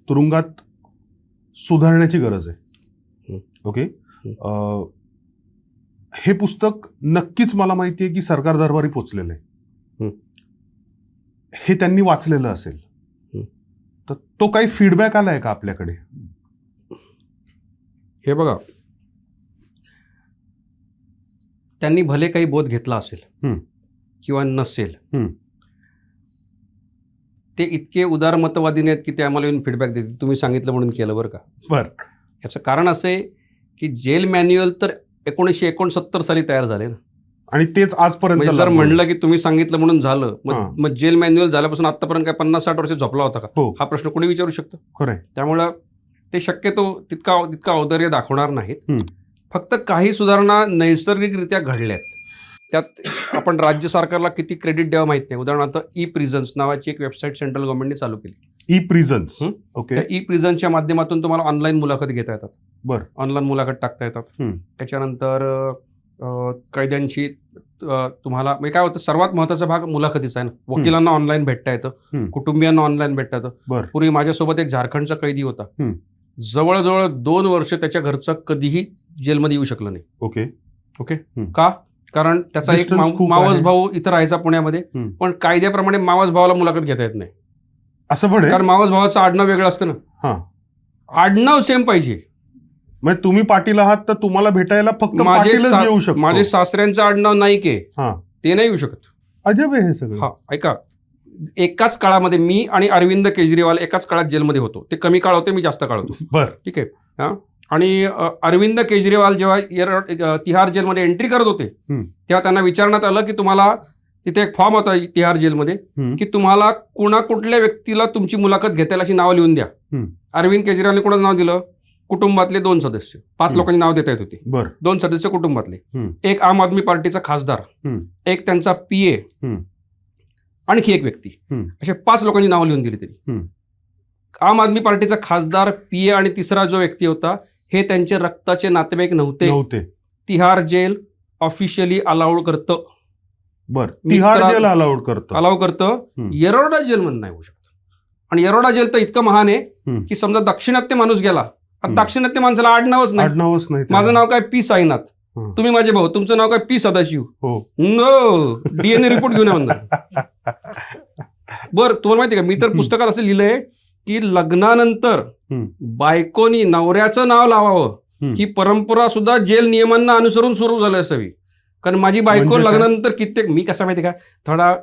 Speaker 1: तुरुंगात सुधारण्याची गरज आहे. ओके. हे पुस्तक नक्कीच मला माहिती आहे की सरकार दरबारी पोचलेलं आहे, हे त्यांनी वाचलेलं असेल, तर तो काही फीडबॅक आलाय का आपल्याकडे?
Speaker 2: हे बघा, त्यांनी भले काही बोध घेतला असेल किंवा नसेल, ते इतके उदारमतवादी नाहीत की ते आम्हाला येऊन फीडबॅक देतील तुम्ही सांगितलं म्हणून केलं बरं का. याचं कारण असं आहे की जेल मॅन्युअल तर 1969 साली तयार झाले ना,
Speaker 1: आणि तेच आजपर्यंत
Speaker 2: जर म्हणलं की तुम्ही सांगितलं म्हणून झालं, मग जेल मॅन्युअल झाल्यापासून आतापर्यंत काय 50-60 वर्ष झोपला होता का, हा प्रश्न कोणी विचारू शकतं.
Speaker 1: खरंय.
Speaker 2: त्यामुळं ते शक्यतो तितका औदार्य दाखवणार नाहीत. फक्त काही सुधारणा नैसर्गिकरित्या घडल्यात. त्यात आपण राज्य सरकारला किती क्रेडिट द्यावं माहित नाही. उदाहरणार्थ ई प्रिझन्स नावाची एक वेबसाईट सेंट्रल गव्हर्नमेंटने चालू केली.
Speaker 1: ई प्रिझन्स. ओके.
Speaker 2: त्या ई प्रिझन्सच्या माध्यमातून तुम्हाला ऑनलाईन मुलाखत घेता येतात.
Speaker 1: बरं.
Speaker 2: ऑनलाईन मुलाखत टाकता येतात. त्याच्यानंतर कैद्यांशी तुम्हाला म्हणजे काय होतं, सर्वात महत्वाचा भाग मुलाखतीचा आहे ना. वकिलांना ऑनलाईन भेटता येतं, कुटुंबियांना ऑनलाईन भेटता येतं. पूर्वी माझ्यासोबत एक झारखंडचा कैदी होता, जवळजवळ 2 वर्ष त्याच्या घरचं कधीही जेलमध्ये येऊ शकलं नाही.
Speaker 1: ओके.
Speaker 2: ओके. का? कारण त्याचा एक मावस भाऊ इथं राहायचा पुण्यामध्ये, पण कायद्याप्रमाणे मावस भावाला मुलाखत घेता येत नाही.
Speaker 1: असं पण
Speaker 2: कारण मावस भावाचं आडनाव वेगळं असतं ना, आडनाव सेम पाहिजे.
Speaker 1: म्हणजे तुम्ही पाटील आहात तर तुम्हाला भेटायला फक्त
Speaker 2: माझे
Speaker 1: पाटीलच येऊ शकतो.
Speaker 2: माझे सासऱ्यांचं आडनाव नाईके,
Speaker 1: हा.
Speaker 2: ते नाही येऊ शकत.
Speaker 1: अजब आहे हे सगळं.
Speaker 2: हा, ऐका, एकाच काळामध्ये मी आणि अरविंद केजरीवाल एकाच काळात जेलमध्ये होतो. ते कमी काळ होते, मी जास्त काळ होतो.
Speaker 1: बर.
Speaker 2: ठीक आहे. हा. आणि अरविंद केजरीवाल जेव्हा तिहार जेलमध्ये एंट्री करत होते तेव्हा त्यांना विचारण्यात आलं की तुम्हाला, तिथे एक फॉर्म होता तिहार जेलमध्ये, की तुम्हाला कुठल्या व्यक्तीला तुमची मुलाखत घेता येईल अशी नावं लिहून द्या. अरविंद केजरीवालने कोणाचं नाव दिलं? कुटुंबातले 2 सदस्य, 5 लोकांची नाव देता येत होती. 2 सदस्य कुटुंबातले, एक आम आदमी पार्टीचा खासदार, एक त्यांचा PA, आणखी एक व्यक्ती, असे 5 लोकांची नावं लिहून दिली त्यांनी. आम आदमी पार्टीचा खासदार, PA आणि तिसरा जो व्यक्ती होता हे त्यांचे रक्ताचे नातेवाईक नव्हते. तिहार जेल ऑफिशियली अलाउड करतं.
Speaker 1: तिहार जेल अलाउ करतं.
Speaker 2: येरवडा जेलमध्ये नाही होऊ शकत. आणि येरवडा जेल तर इतकं महान आहे की समजा दक्षिणात्य माणूस गेला, दाक्षिणात्य माणसाला आडनावच नाही. माझं नाव काय P साईनाथ, तुम्ही माझे भाऊ, तुमचं नाव काय P Sadashiv, no, DNA report घेऊन या म्हणणार. बरं, तुम्हाला माहिती का, मी तर पुस्तकात असं लिहिलंय की लग्नानंतर बायकोनी नवऱ्याचं नाव लावावं ही परंपरा सुद्धा जेल नियमांना अनुसरून सुरू झाली असावी. कारण माझी बायको लग्नानंतर कित्येक, मी कसं माहिती का, थोडा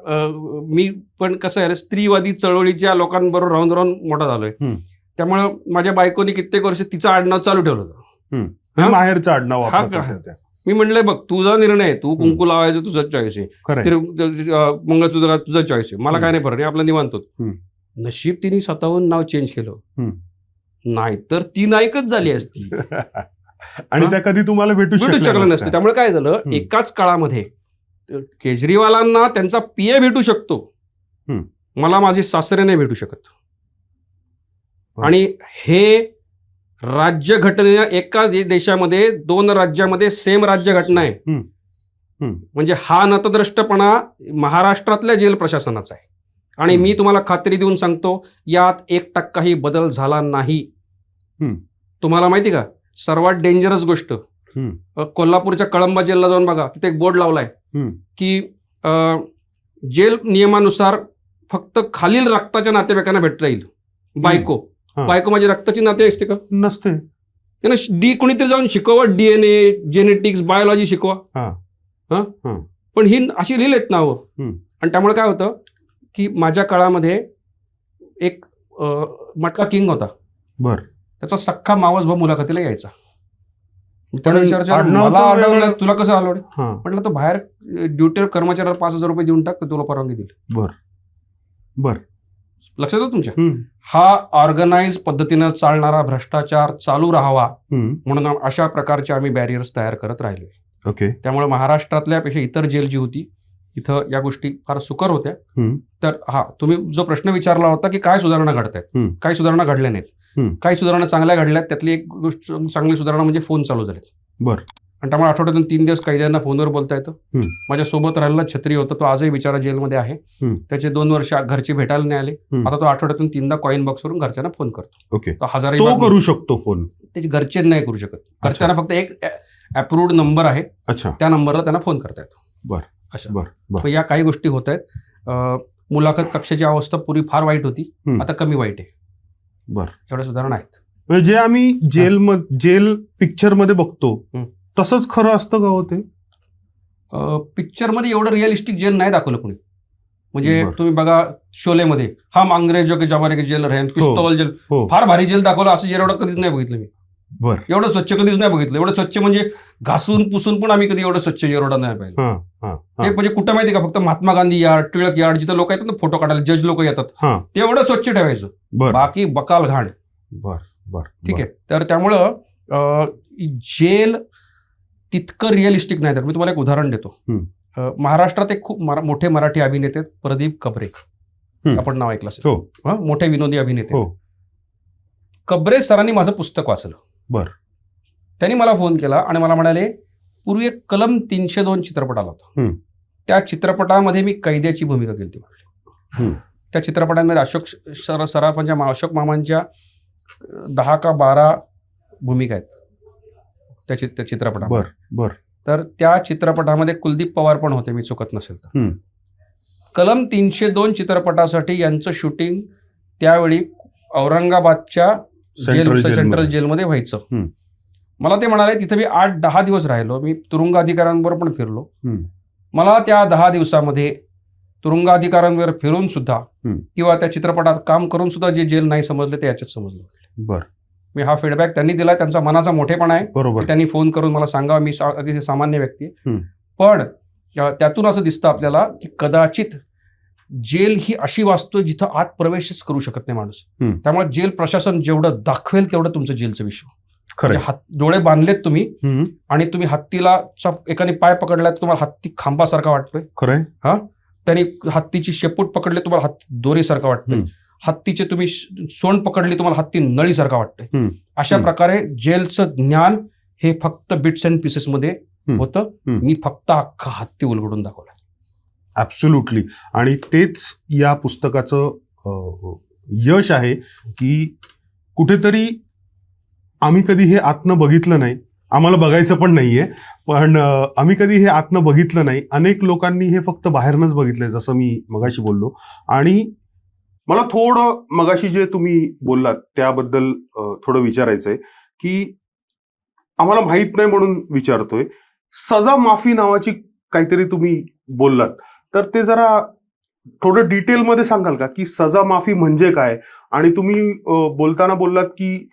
Speaker 2: मी पण कसं आहे, स्त्रीवादी चळवळीच्या लोकांबरोबर राहून राहून मोठा झालोय. त्यामुळं माझ्या बायकोनी कित्येक वर्ष तिचं आडनाव चालू ठेवलं होतं.
Speaker 1: माहेरचं आडनाव.
Speaker 2: मी म्हणलंय बघ, तुझा निर्णय आहे, तू कुंकू लावायचं तुझा चॉईस आहे, मंगळसूत्र तुझा चॉईस आहे, मला काय नाही फरक, आपला निवांत होतो. नशीब तिने स्वतःहून नाव चेंज केलं, नाहीतर ती नायकच झाली असती
Speaker 1: आणि त्या कधी तुम्हाला भेटू
Speaker 2: शकलं नसतं. त्यामुळे काय झालं, एकाच काळामध्ये केजरीवालांना त्यांचा PA भेटू शकतो, मला माझे सासरे नाही भेटू शकत. आणि हे राज्यघटनेच्या एकाच देशामध्ये 2 राज्यामध्ये सेम राज्यघटना आहे. म्हणजे हा नतद्रष्टपणा महाराष्ट्रातल्या जेल प्रशासनाचा आहे. आणि मी तुम्हाला खात्री देऊन सांगतो, यात 1% बदल झाला नाही. तुम्हाला माहिती का, सर्वात डेंजरस गोष्ट, कोल्हापूरच्या कळंबा जेलला जाऊन बघा, तिथे एक बोर्ड लावलाय की जेल नियमानुसार फक्त खालील रक्ताच्या नातेवाईकांना भेटता येईल. बायको माझी रक्ताची नाते असते का?
Speaker 1: नसते.
Speaker 2: त्यांना कोणीतरी जाऊन शिकवा, DNA, जेनेटिक्स, बायोलॉजी शिकवा. पण ही अशी लिहिलेत नावं. आणि त्यामुळे काय होतं की माझ्या काळामध्ये एक मटका किंग होता. त्याचा सख्खा मावस भाऊ मुलाखतीला यायचा. त्याला विचारायचं, मला आढळलं, तुला कसं आलं? म्हटलं, तो बाहेर ड्युटीवर कर्मचाऱ्याला 5,000 रुपये देऊन टाक, तुला परवानगी दिली. लक्षात येतं तुमच्या? हा ऑर्गनाइज पद्धतीनं चालणारा भ्रष्टाचार चालू राहावा म्हणून अशा प्रकारचे आम्ही बॅरियर्स तयार करत राहिलोय. त्यामुळे महाराष्ट्रातल्या पेक्षा इतर जेल जी होती इथं या गोष्टी फार सुकर होत्या. तर तुम्ही जो प्रश्न विचारला होता की काय सुधारणा घडतायत, काही सुधारणा घडल्या नाहीत, काही सुधारणा चांगल्या घडल्यात. त्यातली एक गोष्ट चांगली सुधारणा म्हणजे फोन चालू झालेत. आणि त्यामुळे आठवड्यातून 3 दिवस कैद्यांना फोनवर बोलता येतं. माझ्या सोबत राहिलेला छत्री होता, तो आजही बिचारा जेलमध्ये आहे. त्याचे 2 वर्ष घरचे भेटायला नाही आले. आता तो आठवड्यातून 3दा कॉइन बॉक्सवरून घरच्यांना फोन करतो. तो 1000
Speaker 1: करू शकतो फोन.
Speaker 2: त्याचे घरचे नाही करू शकत. घरच्यांना फक्त एक अप्रूव्ड नंबर आहे, त्या नंबरला त्यांना फोन करता येतो. अशा या काही गोष्टी होत आहेत. मुलाखत कक्षाची अवस्था पूर्वी फार वाईट होती, आता कमी वाईट आहे. एवढ्या सुधारणा आहेत.
Speaker 1: जे आम्ही जेल पिक्चर मध्ये बघतो तसंच खरं असतं का होते?
Speaker 2: पिक्चरमध्ये एवढं रिअलिस्टिक जेल नाही दाखवलं कोणी. म्हणजे तुम्ही बघा शोलेमध्ये हम अंग्रेजो के जमाने के जेलर है, पिस्तौल जेल, फार भारी जेल दाखवलं. असं जेल एवढं कधीच नाही बघितलं मी. एवढं स्वच्छ कधीच नाही बघितलं. एवढं स्वच्छ म्हणजे घासून पुसून पण आम्ही कधी एवढं स्वच्छ जेरोडा नाही पाहिलं. ते म्हणजे कुठं माहिती का, फक्त महात्मा गांधी यार्ड, टिळक यार्ड, जिथं लोक येतात ना फोटो काढायला, जज लोक येतात, ते एवढं स्वच्छ ठेवायचं, बाकी बकाल घाण. ठीक आहे. तर त्यामुळं जेल तितकं रिअलिस्टिक नाही. तर मी तुम्हाला एक उदाहरण देतो. महाराष्ट्रात एक खूप मोठे मराठी अभिनेते प्रदीप कबरे, आपण नाव ऐकलं असेल, मोठे विनोदी अभिनेते. कबरे सरांनी माझं पुस्तक वाचलं. त्यांनी मला फोन केला आणि मला म्हणाले, पूर्वी एक कलम 302 चित्रपट आला होता, त्या चित्रपटामध्ये मी कैद्याची भूमिका केली होती. त्या चित्रपटांमध्ये अशोक मामांच्या 10 का 12 भूमिका आहेत त्या चित्रपटामध्ये. तर त्या चित्रपटामध्ये कुलदीप पवार पण होते, मी चुकत नसेल तर. कलम 302 चित्रपटासाठी यांचं शूटिंग त्यावेळी औरंगाबादच्या सेंट्रल जेलमध्ये व्हायचं. मला ते म्हणाले तिथे मी 8-10 दिवस राहिलो. मी तुरुंग अधिकाऱ्यांबरोबर पण फिरलो.
Speaker 1: हम्म.
Speaker 2: मला त्या 10 दिवसामध्ये तुरुंग अधिकाऱ्यांवर फिरून सुद्धा किंवा त्या चित्रपटात काम करून सुद्धा जे जेल नाही समजले ते याच्यात समजलं.
Speaker 1: बर.
Speaker 2: मी हा फीडबॅक त्यांनी दिला. त्यांचा मनाचा मोठेपणा आहे
Speaker 1: बरोबर.
Speaker 2: की त्यांनी फोन करून मला सांगावं. मी अतिशय सामान्य व्यक्ती आहे. पण त्यातून असं दिसतं आपल्याला की कदाचित जेल ही अशी वास्तू जिथं आत प्रवेशच करू शकत नाही माणूस. त्यामुळे जेल प्रशासन जेवढं दाखवेल तेवढं तुमचं जेलचं विश्व. म्हणजे डोळे बांधलेत तुम्ही आणि तुम्ही हत्तीला एकाने पाय पकडलाय तुम्हाला हत्ती खांबासारखा वाटतोय.
Speaker 1: खरंय.
Speaker 2: हा, त्यांनी हत्तीची शेपूट पकडली तुम्हाला हत्ती दोरीसारखा वाटतोय. हत्तीचे तुम्ही सोंड पकडली तुम्हाला हत्ती नळीसारखा वाटतोय. अशा प्रकारे जेलचं ज्ञान हे फक्त बिट्स अँड पीसेस मध्ये होतं. मी फक्त अख्खा हत्ती उलगडून दाखवला.
Speaker 1: ऍब्सोल्युटली. आणि तेच या पुस्तकाचं यश आहे की कुठेतरी आम्ही कधी हे आतनं बघितलं नाही, आम्हाला बघायचं पण नाहीये, पण आम्ही कधी हे आतनं बघितलं नाही. अनेक लोकांनी हे फक्त बाहेरनच बघितलंय, जसं मी मगाशी बोललो. आणि मला थोडं मगाशी जे तुम्ही बोललात त्याबद्दल थोडं विचारायचंय की आम्हाला माहित नाही म्हणून विचारतोय. सजा माफी नावाची काहीतरी तुम्ही बोललात, तर ते जरा थोडं डिटेलमध्ये सांगाल का की सजा माफी म्हणजे काय? आणि तुम्ही बोलताना बोललात की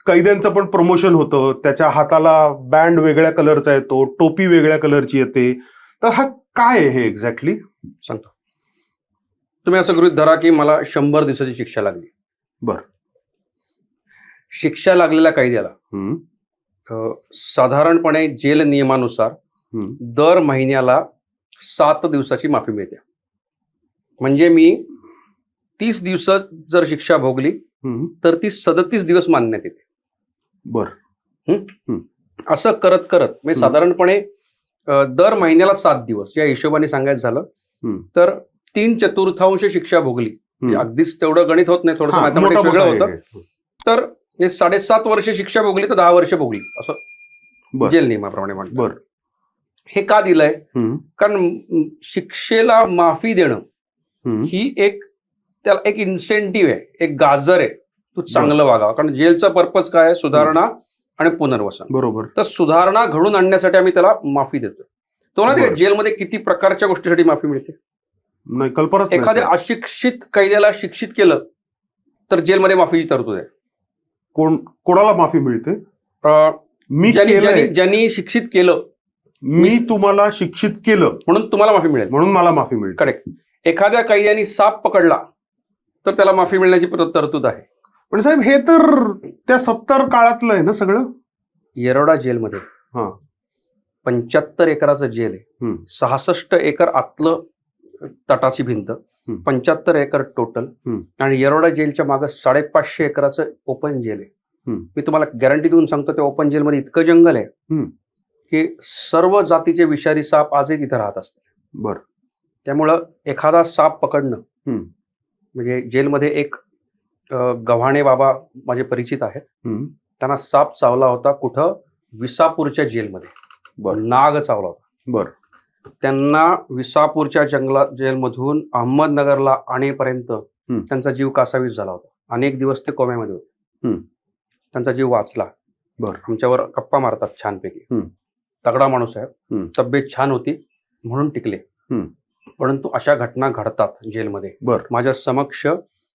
Speaker 1: कैद्यांचं पण प्रमोशन होतं, त्याच्या हाताला बँड वेगळ्या कलरचा येतो, टोपी वेगळ्या कलरची येते, तर हा काय आहे हे एक्झॅक्टली?
Speaker 2: सांगतो. तुम्ही असं गृहीत धरा की मला 100 दिवसाची शिक्षा लागली.
Speaker 1: बर.
Speaker 2: शिक्षा लागलेल्या कैद्याला साधारणपणे जेल नियमानुसार दर महिन्याला 7 दिवसाची माफी मिळते. म्हणजे मी 30 दिवसात जर शिक्षा भोगली तर ती 37 दिवस मानण्यात येते.
Speaker 1: बर.
Speaker 2: असं करत करत म्हणजे साधारणपणे दर महिन्याला 7 दिवस या हिशोबाने सांगायचं झालं तर 3/4 शिक्षा भोगली. अगदीच तेवढं गणित होत नाही, थोडंसं मॅथमॅटिक्स वेगळं होतं. तर 7.5 वर्ष शिक्षा भोगली तर 10 वर्ष भोगली असं जेल नियमाप्रमाणे म्हणतात. हे का दिलंय? कारण शिक्षेला माफी देणं ही त्याला एक इन्सेंटिव्ह आहे, एक गाजर आहे. तू चांगलं वागावं. कारण जेलचा पर्पज काय आहे? सुधारणा आणि पुनर्वसन.
Speaker 1: बरोबर.
Speaker 2: तर सुधारणा घडून आणण्यासाठी आम्ही त्याला माफी देतो. तो ना जेलमध्ये किती प्रकारच्या गोष्टीसाठी माफी मिळते
Speaker 1: नाही कल्पना.
Speaker 2: एखाद्या अशिक्षित कैद्याला शिक्षित केलं तर जेलमध्ये माफीची तरतूद आहे.
Speaker 1: कोणाला माफी मिळते?
Speaker 2: ज्यांनी शिक्षित केलं.
Speaker 1: मी तुम्हाला शिक्षित केलं
Speaker 2: म्हणून तुम्हाला माफी मिळेल,
Speaker 1: म्हणून मला माफी मिळेल.
Speaker 2: करेक्ट. एखाद्या कैद्याने साप पकडला तर त्याला माफी मिळण्याची तरतूद आहे.
Speaker 1: पण साहेब हे तर त्या 70 काळातलं आहे ना सगळं.
Speaker 2: येरवडा जेलमध्ये 75 एकराचं जेल आहे. 66 एकर आतलं तटाची भिंत, 75 एकर टोटल. आणि येरवडा जेलच्या मागे 550 एकराचं ओपन जेल आहे. मी तुम्हाला गॅरंटी देऊन सांगतो त्या ओपन जेलमध्ये इतकं जंगल आहे की सर्व जातीचे विषारी साप आजही तिथे राहत असतात.
Speaker 1: बर.
Speaker 2: त्यामुळं एखादा साप पकडणं म्हणजे जेलमध्ये एक गव्हाणे बाबा माझे परिचित आहेत. त्यांना साप चावला होता कुठं? विसापूरच्या जेलमध्ये. नाग चावला होता.
Speaker 1: बर.
Speaker 2: त्यांना विसापूरच्या जेलमधून अहमदनगरला आणेपर्यंत त्यांचा जीव कासावीस झाला होता. अनेक दिवस ते कोम्यामध्ये होते. त्यांचा जीव वाचला.
Speaker 1: बर.
Speaker 2: आमच्यावर गप्पा मारतात छानपैकी. तगडा माणूस आहे, तब्येत छान होती म्हणून टिकले. परंतु अशा घटना घडतात जेलमध्ये. माझ्या समक्ष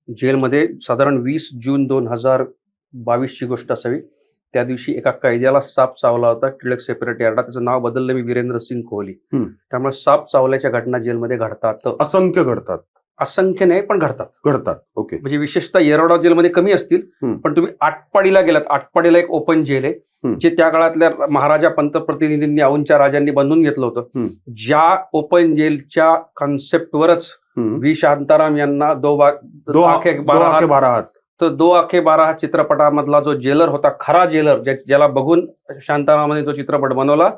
Speaker 2: जेलमध्ये साधारण 20 जून 2022 ची गोष्ट असावी. त्या दिवशी एका कैद्याला साप चावला होता टिळक सेपरेट यार्डात. त्याचं नाव बदललं मी वीरेंद्र सिंग कोहली. त्यामुळे साप चावल्याच्या घटना जेलमध्ये घडतात.
Speaker 1: असंख्य घडतात.
Speaker 2: असंख्य नाही पण घडतात.
Speaker 1: ओके.
Speaker 2: म्हणजे विशेषतः येरवडा जेलमध्ये कमी असतील. पण तुम्ही आटपाडीला गेलात, आटपाडीला एक ओपन जेल आहे जे त्या काळातल्या महाराजा पंतप्रतिनिधींनी औंधच्या राजांनी बांधून घेतलं होतं. ज्या ओपन जेलच्या कॉन्सेप्टवरच व्ही शांताराम यांना दो आखे 12 चित्रपटामधला जो जेलर होता, खरा जेलर ज्याला बघून शांतारामाने जो चित्रपट बनवला,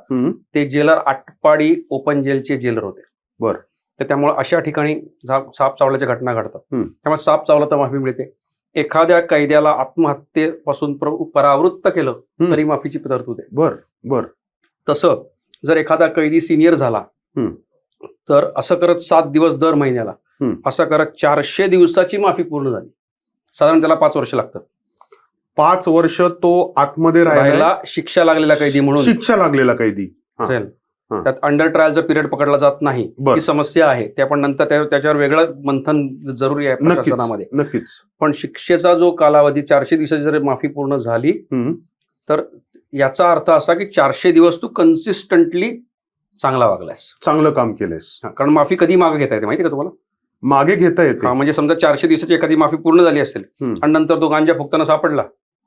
Speaker 2: ते जेलर आटपाडी ओपन जेलचे जेलर होते.
Speaker 1: बर.
Speaker 2: तर त्यामुळे अशा ठिकाणी साप चावल्याच्या घटना घडतात. त्यामुळे साप चावला तर माफी मिळते. एखाद्या कैद्याला आत्महत्येपासून परावृत्त केलं तरी माफीची तरतूद आहे.
Speaker 1: बर. बर.
Speaker 2: तसं जर एखादा कैदी सिनियर झाला तर असं करत 7 दिवस दर महिन्याला, असं करत 400 दिवसाची माफी पूर्ण झाली. साधारण त्याला 5 वर्ष लागतात.
Speaker 1: 5 वर्ष तो आतमध्ये
Speaker 2: राहिला शिक्षा लागलेला कैदी म्हणून
Speaker 1: शिक्षा लागलेला कैदी
Speaker 2: असेल, त्यात अंडर ट्रायलचा पिरियड पकडला जात नाही, ही समस्या आहे. ते आपण नंतर त्याच्यावर वेगळं मंथन जरुरी आहे प्रशासनामध्ये.
Speaker 1: नक्कीच.
Speaker 2: पण शिक्षेचा जो कालावधी 400 दिवसाची जर माफी पूर्ण झाली तर याचा अर्थ असा की 400 दिवस तू कन्सिस्टंटली चांगला वागलास,
Speaker 1: चांगलं काम केलंस.
Speaker 2: कारण माफी कधी मागे घेता येते माहिती का तुम्हाला?
Speaker 1: मागे घेता येते.
Speaker 2: म्हणजे समजा 400 दिवसाची एखादी माफी पूर्ण झाली असेल आणि नंतर तो गांजा फुकताना सापडला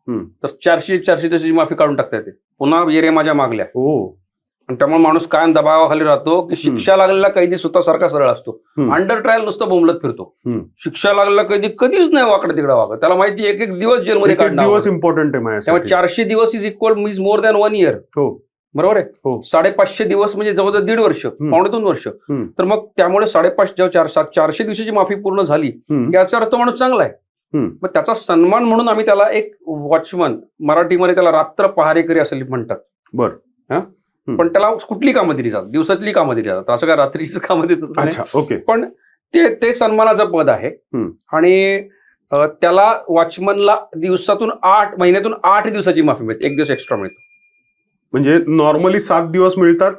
Speaker 2: तर 400 दिवसाची माफी काढून टाकता येते, पुन्हा ये रे माझ्या मागल्या. आणि त्यामुळे माणूस कायम दबावाखाली राहतो की शिक्षा लागलेला कैदी स्वतःसारखा सरळ असतो. अंडर ट्रायल नुसतं बोंबलत फिरतो. शिक्षा लागलेला कैदी कधीच नाही वाकडे तिकडे वागत. त्याला माहिती एक एक दिवस जेलमध्ये काढणार,
Speaker 1: दिवस इम्पॉर्टंट आहे.
Speaker 2: त्यामुळे 400 दिवस इज इक्वल मीज मोर दॅन 1 इयर. बरोबर आहे. 550 दिवस म्हणजे जवळजवळ 1.5 वर्ष, 2.5 वर्ष. तर मग त्यामुळे 550 जेव्हा 400 दिवसाची माफी पूर्ण झाली याचा अर्थ माणूस चांगला आहे. मग त्याचा सन्मान म्हणून आम्ही त्याला एक वॉचमन, मराठीमध्ये त्याला रात्र पहारेकरी असं म्हणतात.
Speaker 1: बरं.
Speaker 2: पण त्याला कुठली कामं दिली जातात? दिवसातली कामं दिली जातात, असं काय रात्रीच कामं देतात नाही. पण ते सन्मानाचं पद आहे. आणि त्याला वॉचमनला महिन्यातून 8 दिवसाची माफी मिळते, 1 दिवस एक्स्ट्रा मिळतो.
Speaker 1: म्हणजे नॉर्मली 7 दिवस मिळतात,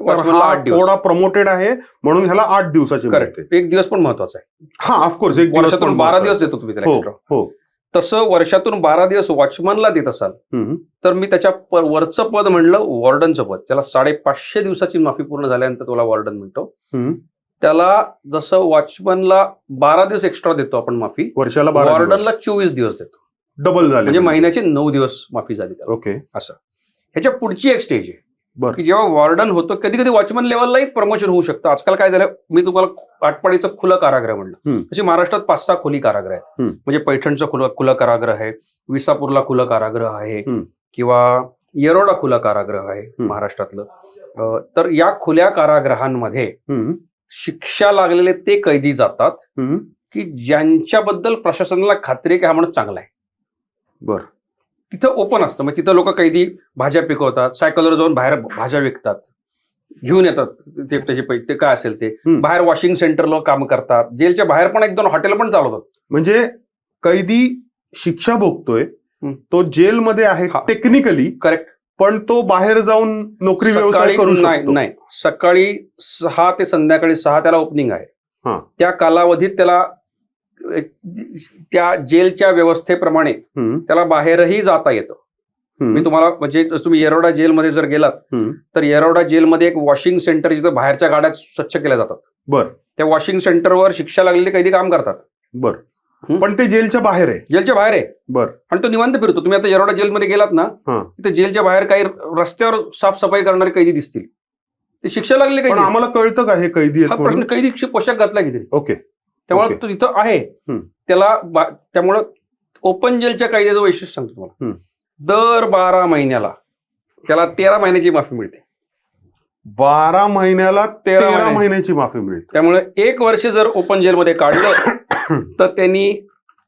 Speaker 1: थोडा प्रमोटेड आहे म्हणून ह्याला 8 दिवसाची मिळते.
Speaker 2: 1 दिवस पण महत्वाचा आहे.
Speaker 1: ऑफकोर्स.
Speaker 2: वर्षातून 12 दिवस देतो तुम्ही त्याला एक्स्ट्रा. तसं वर्षातून 12 दिवस वॉचमनला देत असाल तर मी त्याच्या वरचं पद म्हणलं वॉर्डनचं पद. त्याला 550 दिवसाची माफी पूर्ण झाल्यानंतर तुला वॉर्डन म्हणतो. त्याला जसं वॉचमनला 12 दिवस एक्स्ट्रा देतो आपण माफी,
Speaker 1: वर्षाला
Speaker 2: वॉर्डनला 24 दिवस देतो.
Speaker 1: डबल झाले,
Speaker 2: म्हणजे महिन्याचे 9 दिवस माफी झाली.
Speaker 1: ओके.
Speaker 2: असं ह्याच्या पुढची एक स्टेज आहे की जेव्हा वॉर्डन होतो, कधी कधी वॉचमन लेवललाही प्रमोशन होऊ शकतं. आजकाल काय झालं, मी तुम्हाला आटपाडीचं खुलं कारागृह म्हणलं, तशी महाराष्ट्रात 5-6 खुली कारागृह आहेत. म्हणजे पैठणचं खुलं कारागृह आहे, विसापूरला खुलं कारागृह आहे, किंवा येरोडा खुलं कारागृह आहे महाराष्ट्रातलं. तर या खुल्या कारागृहांमध्ये शिक्षा लागलेले ते कैदी जातात की ज्यांच्याबद्दल प्रशासनाला खात्री आहे की हा माणूस चांगला आहे.
Speaker 1: बरं.
Speaker 2: तिथं ओपन असतं, मग तिथं लोक कैदी भाज्या पिकवतात, सायकलवर जाऊन बाहेर भाज्या विकतात, घेऊन येतात ते त्याचे पैसे, ते काय असेल ते, बाहेर वॉशिंग सेंटरला काम करतात, जेलच्या बाहेर पण 1-2 हॉटेल पण चालवतात.
Speaker 1: म्हणजे कैदी शिक्षा भोगतोय, तो जेलमध्ये आहे टेक्निकली,
Speaker 2: करेक्ट,
Speaker 1: पण तो बाहेर जाऊन नोकरी व्यवसाय करू शकतो.
Speaker 2: नाही, सकाळी 6 ते संध्याकाळी 6 त्याला ओपनिंग आहे. त्या कालावधीत त्याला त्या जेलच्या व्यवस्थेप्रमाणे त्याला बाहेरही जाता येतं. मी तुम्हाला म्हणजे तुम्ही येरोडा जेलमध्ये जर गेलात तर येरोडा जेलमध्ये एक वॉशिंग सेंटर जिथं बाहेरच्या गाड्या स्वच्छ केल्या जातात.
Speaker 1: बरं.
Speaker 2: त्या वॉशिंग सेंटरवर शिक्षा लागलेले कैदी काम करतात.
Speaker 1: बरं. पण ते जेलच्या बाहेर आहे.
Speaker 2: जेलच्या बाहेर आहे.
Speaker 1: बरं.
Speaker 2: आणि तो निवांत फिरतो. तुम्ही आता येरोडा जेलमध्ये गेलात ना, तिथे जेलच्या बाहेर काही रस्त्यावर साफसफाई करणारे कैदी दिसतील, ते शिक्षा लागलेले कैदी.
Speaker 1: आम्हाला कळतं का हे कैदी आहेत?
Speaker 2: हा प्रश्न, कैदी पोशाख घातला किती.
Speaker 1: ओके.
Speaker 2: त्यामुळे तो तिथं आहे. त्यामुळं ओपन जेलच्या कायद्याचं वैशिष्ट्य सांगतो तुम्हाला. दर 12 महिन्याला त्याला 13 महिन्याची माफी मिळते.
Speaker 1: 12 महिन्याला 13 महिन्याची माफी मिळते.
Speaker 2: त्यामुळे 1 वर्ष जर ओपन जेलमध्ये काढलं तर त्यांनी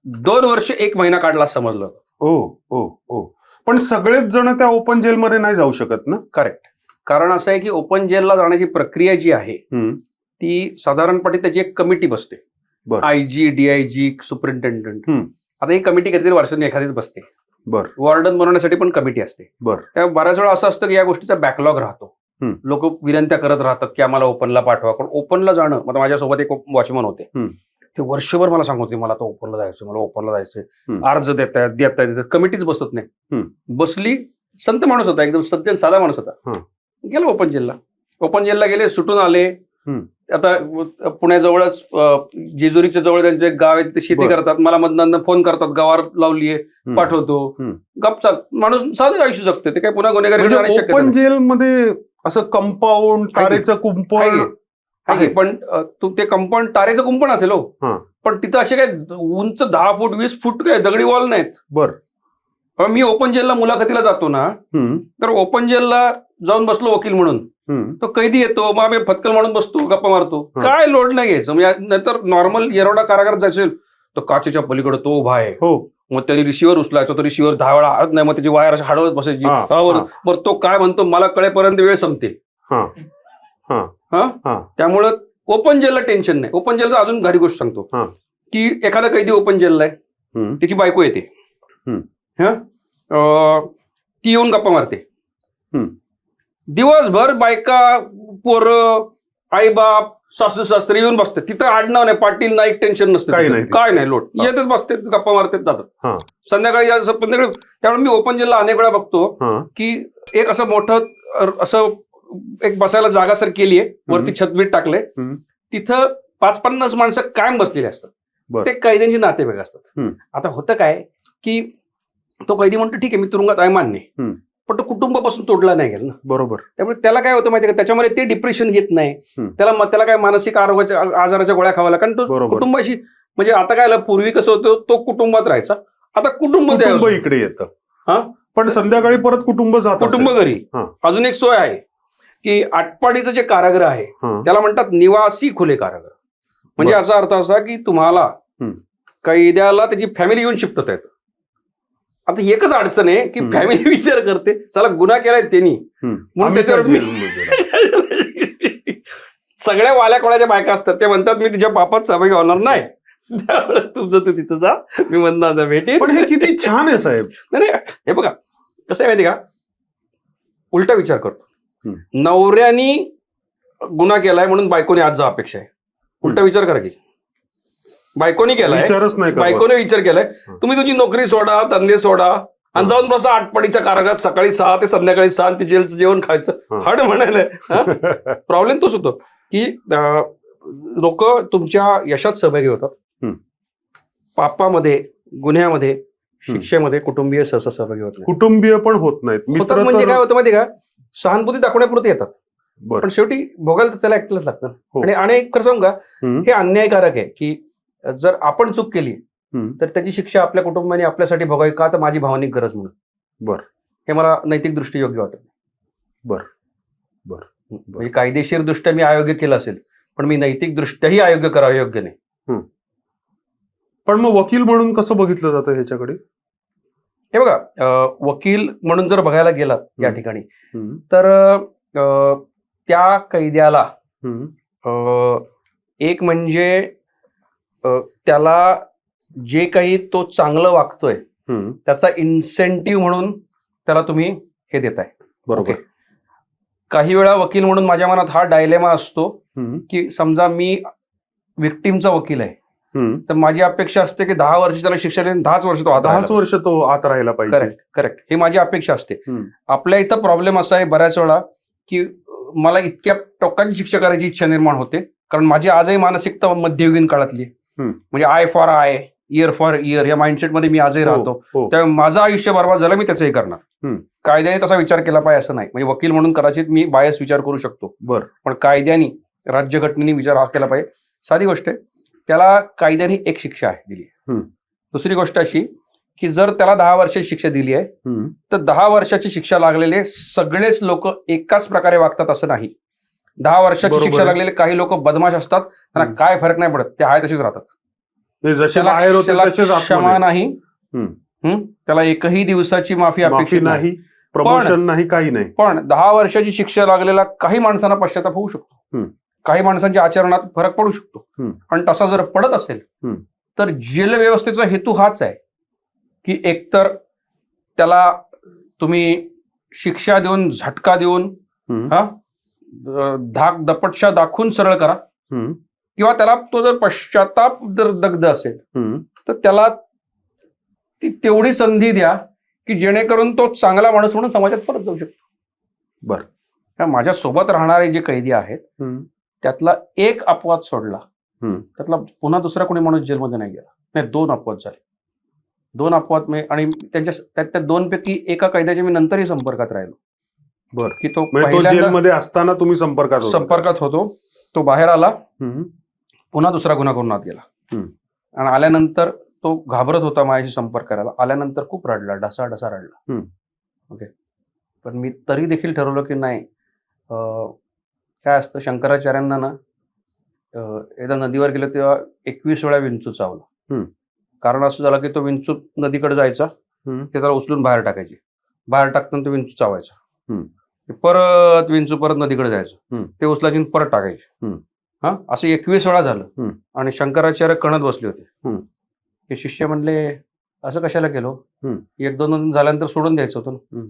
Speaker 2: 2 वर्ष 1 महिना काढला समजलं.
Speaker 1: पण सगळेच जण त्या ओपन जेलमध्ये नाही जाऊ शकत ना?
Speaker 2: करेक्ट. कारण असं आहे की ओपन जेलला जाण्याची प्रक्रिया जी आहे ती साधारणपणे त्याची एक कमिटी बसते. IG, DIG, सुपरिंटेंडंट. आता ही कमिटी कधीतरी वर्षातून एखादीच बसते. वॉर्डन बनवण्यासाठी पण कमिटी असते. त्या बऱ्याच वेळा असं असतं की या गोष्टीचा बॅकलॉग राहतो. लोक विनंत्या करत राहतात की आम्हाला ओपनला पाठवा. पण ओपनला जाणं, मग माझ्यासोबत एक वॉचमन होते, ते वर्षभर मला सांगत होते मला आता ओपनला जायचं, मला ओपनला जायचंय, अर्ज देतायत, कमिटीच बसत नाही. बसली, संत माणूस होता, एकदम सज्जन साधा माणूस होता, गेला ओपन जेलला. ओपन जेलला गेले, सुटून आले. आता पुण्याजवळच जेजुरीच्या जवळ त्यांचं एक गाव आहे, ते शेती करतात. मला मधनं फोन करतात, गवार लावलीये, पाठवतो. गपचाल माणूस साधं आयुष्य जगते. ते काय पुन्हा गुन्हेगारी.
Speaker 1: ओपन जेलमध्ये असं कंपाऊंड, तारेचं कुंपण आहे.
Speaker 2: पण ते कंपाऊंड तारेचं कुंपण असेल हो, पण तिथं असे काय उंच 10 फूट 20 फूट काय दगडी वॉल नाहीत. बरं. मी ओपन जेलला मुलाखतीला जातो ना, तर ओपन जेलला जाऊन बसलो वकील म्हणून, तो कैदी येतो, मग आम्ही फतकल म्हणून बसतो, गप्पा मारतो, काय लोड नाही घ्यायचं. नंतर नॉर्मल येरोडा कारागृहात जायचं तर काचेच्या पलीकडे तो उभा आहे, मग त्यांनी रिसिव्हर उचलायचा, तो रिसिव्हर 10 वेळा हळत नाही, मग त्याची वायर अशी हाडवत बसायची. बरं, तो काय म्हणतो मला कळेपर्यंत वेळ संपते. त्यामुळं ओपन जेलला टेन्शन नाही. ओपन जेलचा अजून घरी गोष्ट सांगतो की एखादा कैदी ओपन जेलला आहे, त्याची बायको येते, ती येऊन गप्पा मारते.
Speaker 1: हम्म.
Speaker 2: दिवसभर बायका, पोरं, आईबाप, सासू सासरे येऊन बसते तिथं. आडनाव नाही, पाटील नाईक, टेन्शन नसतं,
Speaker 1: काही नाही,
Speaker 2: काय नाही लोट.
Speaker 1: हा.
Speaker 2: येतच बसते, गप्पा मारतात,
Speaker 1: हा.
Speaker 2: जातात. संध्याकाळी त्यामुळे मी ओपन जिल्हा अनेक वेळा बघतो
Speaker 1: हा.
Speaker 2: की एक असं मोठं असं एक बसायला जागा सर केली आहे, वरती छतबीट टाकले, तिथं 5-50 माणसं कायम बसलेली असतात.
Speaker 1: बरं.
Speaker 2: ते कैद्यांचे नातेवाईक असतात. आता होतं काय की तो कैदी म्हणतो ठीक आहे मी तुरुंगात आहे मान्य, पण तो कुटुंबापासून तोडला नाही गेला ना.
Speaker 1: बरोबर.
Speaker 2: त्यामुळे त्याला काय होतं माहिती का, त्याच्यामध्ये ते डिप्रेशन घेत नाही, त्याला काय मानसिक आरोग्याच्या आजाराच्या गोळ्या खावा, कारण तो कुटुंबाशी, म्हणजे आता काय पूर्वी कसं होतं, तो कुटुंबात राहायचा, आता कुटुंब
Speaker 1: इकडे येतं. पण संध्याकाळी परत कुटुंब जात,
Speaker 2: कुटुंब घरी. अजून एक सोय आहे की आटपाडीचं जे कारागृह आहे त्याला म्हणतात निवासी खुले कारागृह. म्हणजे याचा अर्थ असा की तुम्हाला कैद्याला त्याची फॅमिली येऊन शिफ्ट होता येतं. आता एकच अडचण आहे की फॅमिली विचार करते चला गुन्हा केलाय त्यांनी, म्हणून त्याच्यावर सगळ्या वाल्या कोळ्याच्या बायका असतात, ते म्हणतात मी तुझ्या बापात सहभागी होणार नाही, त्यामुळे तुझं तू तिथं जा, मी म्हणणार भेटेल.
Speaker 1: पण हे किती छान आहे साहेब.
Speaker 2: नाही हे बघा कसं आहे माहिती का, उलटा विचार करतो. नवऱ्यानी गुन्हा केलाय म्हणून बायकोने आज जा अपेक्षा आहे. उलटा विचार करा की बायकोने केलाय, बायकोने विचार केलाय, तुम्ही तुझी नोकरी सोडा, धंदे सोडा आणि जाऊन बसा आटपाडीच्या कारागृहात सकाळी 6 ते संध्याकाळी 6 ते जेलचं जेवण खायचं. हाड म्हणायला प्रॉब्लेम तोच होतो की लोक तुमच्या यशात सहभागी होतात, पापामध्ये, गुन्ह्यामध्ये, शिक्षेमध्ये कुटुंबीय सहसा सहभागी होत नाही.
Speaker 1: कुटुंबीय पण होत नाहीत. मित्र
Speaker 2: म्हणजे काय होतं माहिती का, सहानुभूती दाखवण्यापुरते येतात, पण शेवटी भोगायला त्याला एकटंच लागतं. आणि खरं सांगू का, हे अन्यायकारक आहे की जर आपण चूक केली तर त्याची शिक्षा आपल्या कुटुंबाने आपल्यासाठी भोगावी का, तर माझी भावनिक गरज म्हणून.
Speaker 1: बर,
Speaker 2: हे मला नैतिक दृष्टी योग्य वाटत.
Speaker 1: बर बर.
Speaker 2: म्हणजे कायदेशीर दृष्ट्या मी अयोग्य केलं असेल, पण मी नैतिक दृष्ट्याही अयोग्य करावं योग्य नाही.
Speaker 1: पण मग वकील म्हणून कसं बघितलं जातं ह्याच्याकडे?
Speaker 2: हे बघा, वकील म्हणून जर बघायला गेलात या ठिकाणी तर त्या कैद्याला एक म्हणजे त्याला जे काही तो चांगलं वागतोय त्याचा इन्सेंटिव्ह म्हणून त्याला तुम्ही हे देताय.
Speaker 1: बरोबर.
Speaker 2: काही वेळा वकील म्हणून माझ्या मनात हा डायलेमा असतो की समजा मी विक्टिमचा वकील आहे, तर माझी अपेक्षा असते की 10 वर्ष त्याला शिक्षा देऊन 10 वर्ष तो
Speaker 1: आत राहायला पाहिजे.
Speaker 2: करेक्ट, ही माझी अपेक्षा असते. आपल्या इथं प्रॉब्लेम असा आहे बऱ्याच वेळा की मला इतक्या टोकाची शिक्षा करायची इच्छा निर्माण होते, कारण माझी आजही मानसिकता मध्ययुगीन काळातली, म्हणजे I for I, year for year या माइंडसेटमध्ये मी आजही राहतो. त्यामुळे माझं आयुष्य बरबाद झालं, मी त्याचं हे करणार. कायद्याने तसा विचार केला पाहिजे असं नाही. म्हणजे वकील म्हणून कदाचित मी बायस विचार करू शकतो, पण कायद्याने, राज्यघटनेने विचार हा केला पाहिजे. साधी गोष्ट आहे, त्याला कायद्याने एक शिक्षा आहे दिली. दुसरी गोष्ट अशी की जर त्याला 10 वर्षाची शिक्षा दिली आहे तर 10 वर्षाची शिक्षा लागलेले सगळेच लोक एकाच प्रकारे वागतात असं नाही. 10 वर्षाची शिक्षा लागलेले काही लोक बदमाश असतात, त्यांना काय फरक नाही पडत, ते आहे तसेच राहतात. क्षमा नाही, त्याला एकही दिवसाची माफी अपेक्षित नाही,
Speaker 1: प्रमोशन नाही, काही नाही.
Speaker 2: पण 10 वर्षाची शिक्षा लागलेला काही माणसांना पश्चाताप होऊ शकतो, काही माणसांच्या आचरणात फरक पडू शकतो. आणि तसा जर पडत असेल तर जेल व्यवस्थेचा हेतू हाच आहे की एकतर त्याला तुम्ही शिक्षा देऊन, झटका देऊन, धाक दपटशा दाखवून सरळ करा, किंवा त्याला तो जर पश्चाताप जर दग्ध असेल तर त्याला ती तेवढी संधी द्या की जेणेकरून तो चांगला माणूस म्हणून समाजात परत जाऊ शकतो.
Speaker 1: बरं.
Speaker 2: माझ्या सोबत राहणारे जे कैदी आहेत त्यातला एक अपवाद सोडला, त्यातला पुन्हा दुसरा कोणी माणूस जेलमध्ये नाही गेला. नाही, 2 अपवाद झाले, 2 अपवाद. आणि त्या 2 पैकी एका कैद्याच्या मी नंतरही संपर्कात राहिलो.
Speaker 1: बरं.
Speaker 2: की तो
Speaker 1: जेलमध्ये असताना तुम्ही संपर्कात
Speaker 2: होतो. तो बाहेर आला, पुन्हा दुसरा गुन्हा करून आत गेला, आणि आल्यानंतर तो घाबरत होता माझ्याशी संपर्क करायला. आल्यानंतर खूप रडला, ढसा रडला. ओके, पण मी तरी देखील ठरवलं की नाही, काय असतं, शंकराचार्यांना ना एकदा नदीवर गेलो तेव्हा 21 वेळा विंचू चावला. कारण असं झालं की तो विंचू नदीकडे जायचा, ते त्याला उचलून बाहेर टाकायचे, बाहेर टाकताना तो विंचू चावायचा, परत विंचू परत नदीकडे जायचं, ते उचलायचे परत टाकायचे. असं 21 वेळा झालं. आणि शंकराचार्य कणत बसले होते. हे शिष्य म्हणले असं कशाला केलं?
Speaker 1: हम्म.
Speaker 2: 1-2 दिन झाल्यानंतर सोडून द्यायचं होतं ना.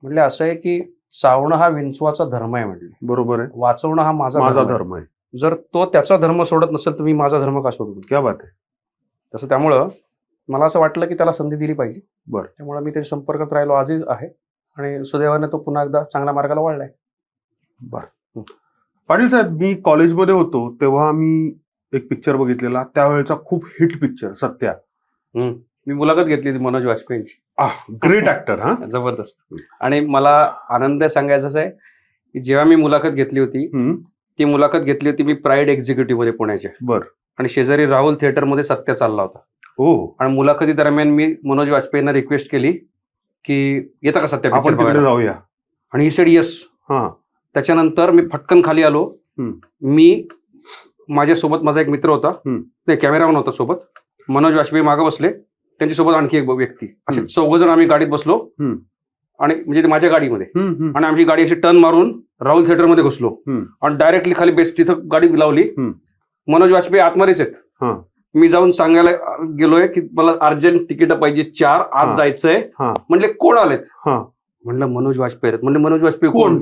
Speaker 2: म्हणले असं आहे की चावणं हा विंचवाचा धर्म आहे म्हटले,
Speaker 1: बरोबर आहे,
Speaker 2: वाचवणं हा माझा धर्म आहे.
Speaker 1: धर्म आहे.
Speaker 2: जर तो त्याचा धर्म सोडत नसेल तर मी माझा धर्म का सोडू?
Speaker 1: क्या बात आहे.
Speaker 2: तसं त्यामुळं मला असं वाटलं की त्याला संधी दिली पाहिजे.
Speaker 1: बरं.
Speaker 2: त्यामुळे मी त्याच्या संपर्कात राहिलो, आजही आहे, आणि सुदैवाने तो पुन्हा एकदा चांगल्या मार्गाला वळलाय.
Speaker 1: बरं. पाटील साहेब, मी कॉलेजमध्ये होतो तेव्हा मी एक पिक्चर बघितलेला, त्यावेळेचा खूप हिट पिक्चर सत्या.
Speaker 2: मी मुलाखत घेतली होती मनोज वाजपेयींची.
Speaker 1: Great actor. हा,
Speaker 2: जबरदस्त. आणि मला आनंद सांगायचाच आहे की जेव्हा मी मुलाखत घेतली होती, ती मुलाखत घेतली होती मी प्राईड एक्झिक्युटिव्ह मध्ये पुण्याच्या.
Speaker 1: बरं.
Speaker 2: आणि शेजारी राहुल थिएटरमध्ये सत्य चालला होता.
Speaker 1: हो.
Speaker 2: आणि मुलाखती दरम्यान मी मनोज वाजपेयींना रिक्वेस्ट केली की येता का सत्य पिक्चर
Speaker 1: आपण तिकडे
Speaker 2: बघायला?
Speaker 1: जाऊया.
Speaker 2: आणि ही सेड येस.
Speaker 1: हा.
Speaker 2: त्याच्यानंतर मी फटकन खाली आलो. मी माझ्यासोबत माझा एक मित्र होता, नाही कॅमेरामन होता सोबत, मनोज वाजपेयी मागे बसले, त्यांच्यासोबत आणखी एक व्यक्ती, असे 4 जण आम्ही गाडीत बसलो. आणि म्हणजे ते माझ्या गाडीमध्ये, आणि आमची गाडी अशी टर्न मारून राहुल थिएटरमध्ये घुसलो आणि डायरेक्टली खाली बेस्ट तिथं गाडी लावली. मनोज वाजपेयी आतमध्येच आहेत. मी जाऊन सांगायला गेलोय की मला अर्जंट तिकीट पाहिजे 4, आज जायचंय. म्हणले कोण आलेत? म्हणलं मनोज वाजपेयी आहेत. म्हणले मनोज वाजपेयी कोण?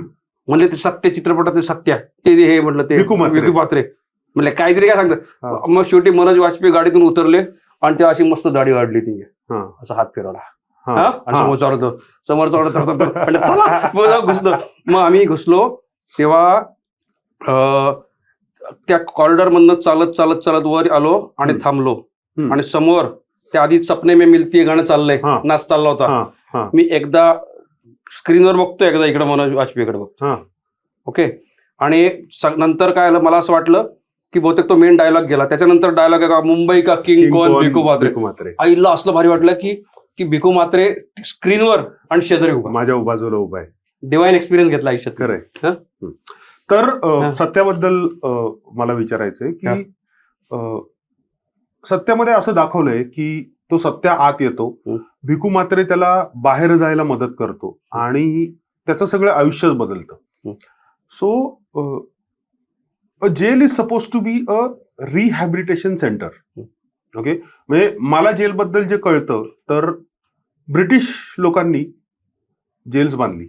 Speaker 2: म्हणले ते सत्य चित्रपटाचे सत्या, ते हे म्हटलं ते विकू म्हात्रे. म्हणले काहीतरी काय सांगतात. मग शेवटी मनोज वाजपेयी गाडीतून उतरले आणि ते अशी मस्त दाढी वाढली ती, असा हात फिरवला आणि समोरचा चला घुसलो. मग आम्ही घुसलो तेव्हा त्या कॉरिडॉर मधनं चालत चालत चालत वर आलो आणि थांबलो. आणि समोर त्या आधी सपने में मिलती गाणं चाललंय, नाच चालला होता. मी एकदा स्क्रीनवर बघतो, एकदा इकडे मनोज वाजपेयीकडे बघतो. ओके. आणि नंतर काय आलं, मला असं वाटलं की बहुतेक तो मेन डायलॉग गेला. त्याच्यानंतर डायलॉग आहे, मुंबई का किंग कोण? भिकू म्हात्रे. आईला असलं भारी वाटलं की भिकू म्हात्रे स्क्रीनवर आणि शेजारी उभा, माझ्या बाजूला उभा आहे. डिवाइन एक्सपिरियन्स घेतला आयुष्यात. खरंय.
Speaker 1: तर सत्याबद्दल मला विचारायचंय की सत्यामध्ये असं दाखवलंय की तो सत्या आत येतो, भिकू म्हात्रे त्याला बाहेर जायला मदत करतो आणि त्याचं सगळं आयुष्यच बदलतं. So jail is suppose to be a rehabilitation centre. Okay. म्हणजे मला जेलबद्दल जे कळतं तर ब्रिटिश लोकांनी जेल्स बांधली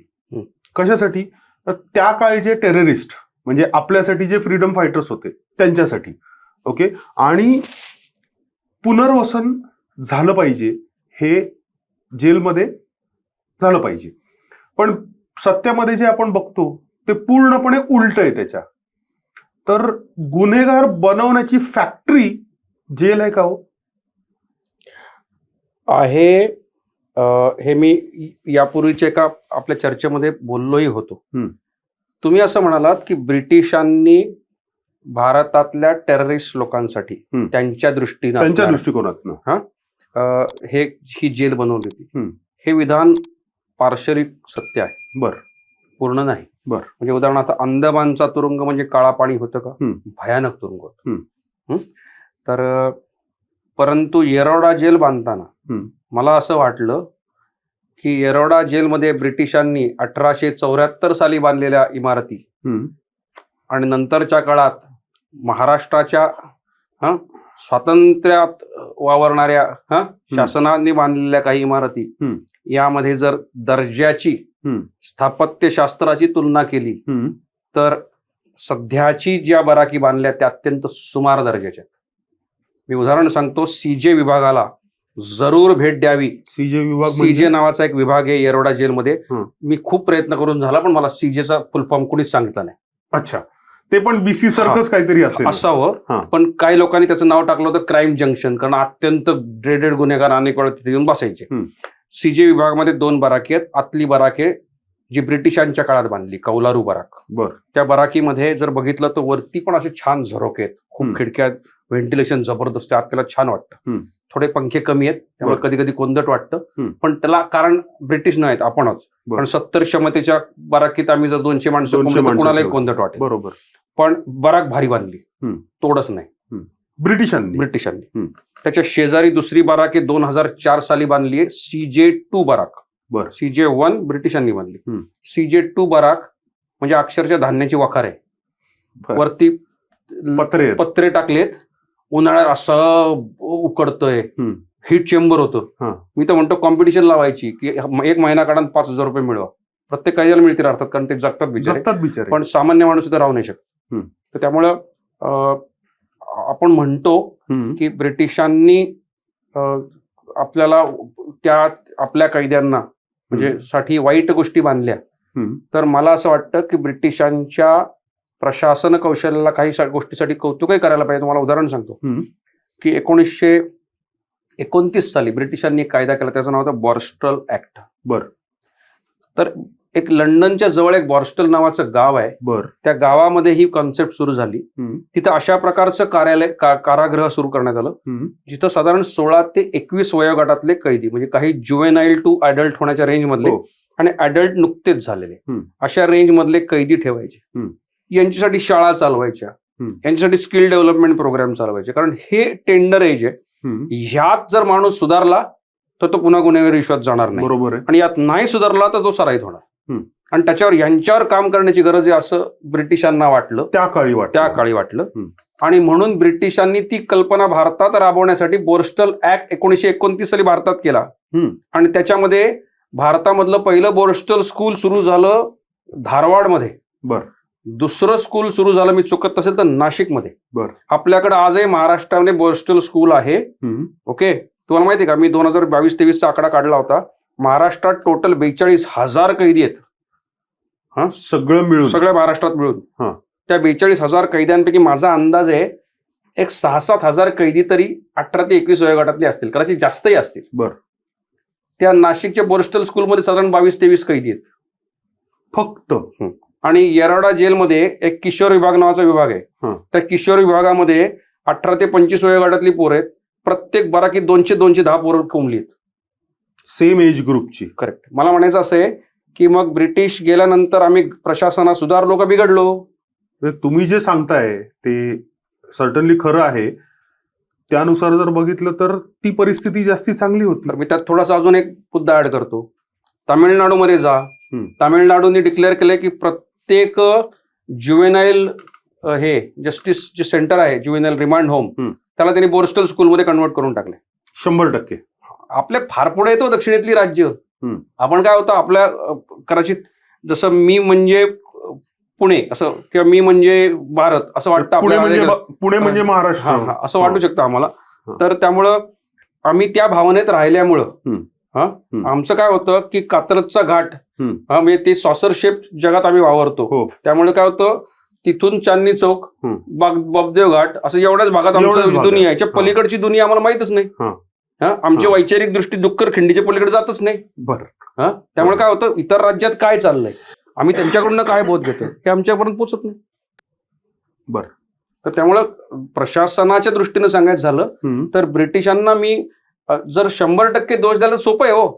Speaker 1: कशासाठी? तर त्या काळचे टेररिस्ट म्हणजे आपल्यासाठी जे फ्रीडम फायटर्स होते त्यांच्यासाठी. ओके. आणि पुनर्वसन झालं पाहिजे, हे जेलमध्ये झालं पाहिजे. पण सत्यामध्ये जे आपण बघतो ते पूर्णपणे उलट आहे त्याच्या. तर गुन्हेगार बनवण्याची फॅक्टरी जेल आहे का हो?
Speaker 2: आहे. हे मी यापूर्वीच्या एका आपल्या चर्चेमध्ये बोललोही होतो. तुम्ही असं म्हणालात की ब्रिटिशांनी भारतातल्या टेररिस्ट लोकांसाठी त्यांच्या दृष्टिकोनातून ही जेल बनवली होती. हे विधान पार्शरी सत्य आहे.
Speaker 1: बर.
Speaker 2: पूर्ण नाही.
Speaker 1: बर.
Speaker 2: म्हणजे उदाहरणार्थ अंदमानचा तुरुंग म्हणजे काळा पाणी होतं का? भयानक तुरुंग होत. तर परंतु येरवडा जेल बांधताना मला असं वाटलं की येरवडा जेलमध्ये ब्रिटिशांनी 1874 साली बांधलेल्या इमारती आणि नंतरच्या काळात महाराष्ट्राच्या स्वातंत्र्यात वावरणाऱ्या शासनाने बांधलेल्या काही इमारती, यामध्ये जर दर्जाची स्थापत्यशास्त्राची तुलना केली तर सध्याची ज्या बराकी बांधल्या त्या अत्यंत सुमार दर्जाच्या. मी उदाहरण सांगतो, सीजे विभागाला जरूर भेट द्यावी. सीजे नावाचा एक विभाग आहे येरवडा जेलमध्ये. मी खूप प्रयत्न करून झाला पण मला सीजेचा फुल फॉर्म कुणीच सांगितलं नाही.
Speaker 1: अच्छा. ते पण बीसी सर्कस काहीतरी
Speaker 2: असावं. पण काही लोकांनी त्याचं नाव टाकलं होतं क्राईम जंक्शन, कारण अत्यंत ड्रेडेड गुन्हेगार अनेक वेळा तिथे येऊन बसायचे. सीजे विभागामध्ये 2 बराकी आहेत. आतली बराके जी ब्रिटिशांच्या काळात बांधली, कौलारू बराक. त्या बराकीमध्ये जर बघितलं तर वरती पण असे छान झरोके आहेत, खूप खिडक्या, व्हेंटिलेशन जबरदस्त आहे, आपल्याला छान वाटतं. थोडे पंखे कमी आहेत त्यामुळे कधी कधी कोंदट वाटतं, पण त्याला कारण ब्रिटिश नाहीत, आपण आहोत. पण 70 क्षमतेच्या बराकीत आम्ही जर 200 माणसं कोणालाही कोंदट वाटेल. बरोबर. पण बराक भारी बांधली, तोडच नाही ब्रिटिशांनी. त्याच्या शेजारी दुसरी बराक 2004 साली बांधली आहे, CJ2 बराक. CJ1 ब्रिटिशांनी बांधली. CJ2 बराक म्हणजे अक्षरशः धान्याची वखार आहे. वरती पत्रे टाकलेत, उन्हाळ्यात असं उकडतंय हीट चेंबर
Speaker 1: हा.
Speaker 2: होतं. मी तर म्हणतो कॉम्पिटिशन लावायची की एक महिना काढा 5,000 रुपये मिळवा. प्रत्येक कैद्याला मिळतील अर्थात, कारण ते जगतात बिचारे, पण सामान्य माणूस सुद्धा राहू नाही शकत. तर त्यामुळं आपण म्हणतो की ब्रिटिशांनी आपल्याला त्या आपल्या कैद्यांना म्हणजे साठी वाईट गोष्टी बांधल्या. तर मला असं वाटतं की ब्रिटिशांच्या प्रशासन कौशल्याला काही गोष्टीसाठी कौतुकही करायला पाहिजे. तुम्हाला उदाहरण सांगतो की 1929 साली ब्रिटिशांनी एक कायदा केला, त्याचं नाव होतं बॉर्स्टल ऍक्ट.
Speaker 1: बर.
Speaker 2: तर एक लंडनच्या जवळ एक बॉर्स्टल नावाचं गाव आहे.
Speaker 1: बर.
Speaker 2: त्या गावामध्ये ही कॉन्सेप्ट सुरू झाली. तिथं अशा प्रकारचं कारागृह सुरू करण्यात आलं जिथं साधारण 16 ते 21 वयोगटातले कैदी, म्हणजे काही ज्युवेनाईल टू अडल्ट होण्याच्या रेंज मधले आणि अडल्ट नुकतेच झालेले अशा रेंज मधले कैदी ठेवायचे. यांच्यासाठी शाळा चालवायच्या, यांच्यासाठी स्किल डेव्हलपमेंट प्रोग्राम चालवायचे, कारण हे टेंडर एज आहे. ह्यात जर माणूस सुधारला तर तो पुन्हा गुन्हेगारी विश्वात जाणार नाही.
Speaker 1: बरोबर आहे.
Speaker 2: आणि यात नाही सुधारला तर तो सराईत होणार. आणि त्याच्यावर यांच्यावर काम करण्याची गरज आहे असं ब्रिटिशांना वाटलं, त्या काळी वाटलं. आणि म्हणून ब्रिटिशांनी ती कल्पना भारतात राबवण्यासाठी बोर्स्टल ऍक्ट 1929 साली भारतात केला. आणि त्याच्यामध्ये भारतामधलं पहिलं बोर्स्टल स्कूल सुरू झालं धारवाडमध्ये.
Speaker 1: बर.
Speaker 2: दुसरं स्कूल सुरू झालं, मी चुकत असेल तर नाशिकमध्ये.
Speaker 1: बर.
Speaker 2: आपल्याकडे आजही महाराष्ट्रामध्ये बोर्स्टल स्कूल आहे. ओके. तुम्हाला माहिती आहे का, मी 2022-23 आकडा काढला होता. महाराष्ट्रात टोटल 42,000 कैदी आहेत.
Speaker 1: सगळं मिळून,
Speaker 2: सगळ्या महाराष्ट्रात मिळून. त्या 42,000 कैद्यांपैकी माझा अंदाज आहे एक 6-7 हजार कैदी तरी 18 ते 21 वयोगटातले असतील, कदाचित जास्तही असतील.
Speaker 1: बर.
Speaker 2: त्या नाशिकच्या बोर्स्टल स्कूलमध्ये साधारण 22-23 कैदी आहेत
Speaker 1: फक्त.
Speaker 2: आणि येरवडा जेलमध्ये एक किशोर विभाग नावाचा विभाग आहे. त्या किशोर विभागामध्ये 18 ते 25 वयोगटातली पोरं आहेत. प्रत्येक बाराकीत 200-210 पोरं कोंबली आहेत,
Speaker 1: सेम एज ग्रुपची.
Speaker 2: करेक्ट. मला म्हणायचं असं आहे की मग ब्रिटिश गेल्यानंतर आम्ही प्रशासनात सुधारलो का बिघडलो?
Speaker 1: तुम्ही जे सांगताय ते सर्टनली खरं आहे. त्यानुसार जर बघितलं तर ती परिस्थिती जास्ती चांगली होती.
Speaker 2: तर मी त्यात थोडासा अजून एक मुद्दा ऍड करतो. तामिळनाडूमध्ये जा. तामिळनाडूने डिक्लेअर केलंय की प्रत्येक ज्युवेनाईल हे जस्टिस जे सेंटर आहे, ज्युवेनाईल रिमांड होम, त्याला त्यांनी बोर्स्टल स्कूलमध्ये कन्वर्ट करून टाकले.
Speaker 1: 100%.
Speaker 2: आपल्या फार पुढे येतो दक्षिणेतली राज्य. आपण काय होतं, आपल्या कदाचित जसं मी म्हणजे पुणे असं किंवा मी म्हणजे भारत असं वाटतं,
Speaker 1: पुणे म्हणजे महाराष्ट्र
Speaker 2: असं वाटू शकतं आम्हाला. तर त्यामुळं आम्ही त्या भावनेत राहिल्यामुळं आमचं काय होतं की कात्रजचा घाट म्हणजे ते सॉसर शेप जगात आम्ही वावरतो. त्यामुळे काय होतं, तिथून चांदणी चौक, बबदेव घाट असं एवढ्याच भागात आमची दुनिया, याच्या पलीकडची दुनिया आम्हाला माहितच नाही. आमची वैचारिक दृष्टी डुक्कर खिंडीच्या पलीकडे जातच नाही.
Speaker 1: बरं.
Speaker 2: त्यामुळे काय होतं, इतर राज्यात काय चाललंय, आम्ही त्यांच्याकडून काय बोध घेतो हे आमच्यापर्यंत पोहोचत नाही.
Speaker 1: बरं.
Speaker 2: तर त्यामुळं प्रशासनाच्या दृष्टीने सांगायचं झालं तर ब्रिटिशांना मी जर 100% दोष द्यायला सोपं आहे हो,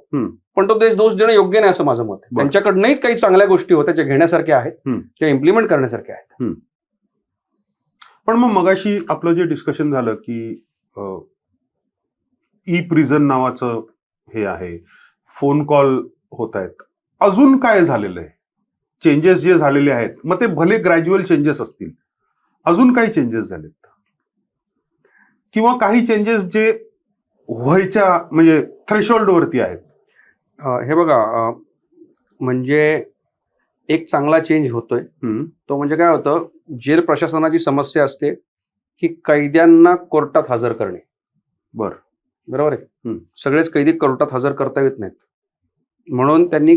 Speaker 2: पण तो दोष देणं योग्य नाही असं माझं मत आहे. त्यांच्याकडनंच काही चांगल्या गोष्टी होत्या ज्या घेण्यासारख्या आहेत, ज्या इम्प्लिमेंट करण्यासारख्या आहेत.
Speaker 1: पण मग मगाशी आपलं जे डिस्कशन झालं की ई प्रिझन नावाचं हे आहे, फोन कॉल होत आहेत, अजून काय झालेलं आहे, चेंजेस जे झालेले आहेत, मग ते भले ग्रॅज्युअल चेंजेस असतील, अजून काही चेंजेस झालेत किंवा काही चेंजेस जे व्हायच्या म्हणजे थ्रेशोल्ड वरती आहेत?
Speaker 2: हे बघा, म्हणजे एक चांगला चेंज होतोय तो म्हणजे काय होतं, जेल प्रशासनाची समस्या असते की कैद्यांना कोर्टात हजर करणे. बरोबर आहे. सगळेच कैदी कोर्टात हजर करता येत नाहीत, म्हणून त्यांनी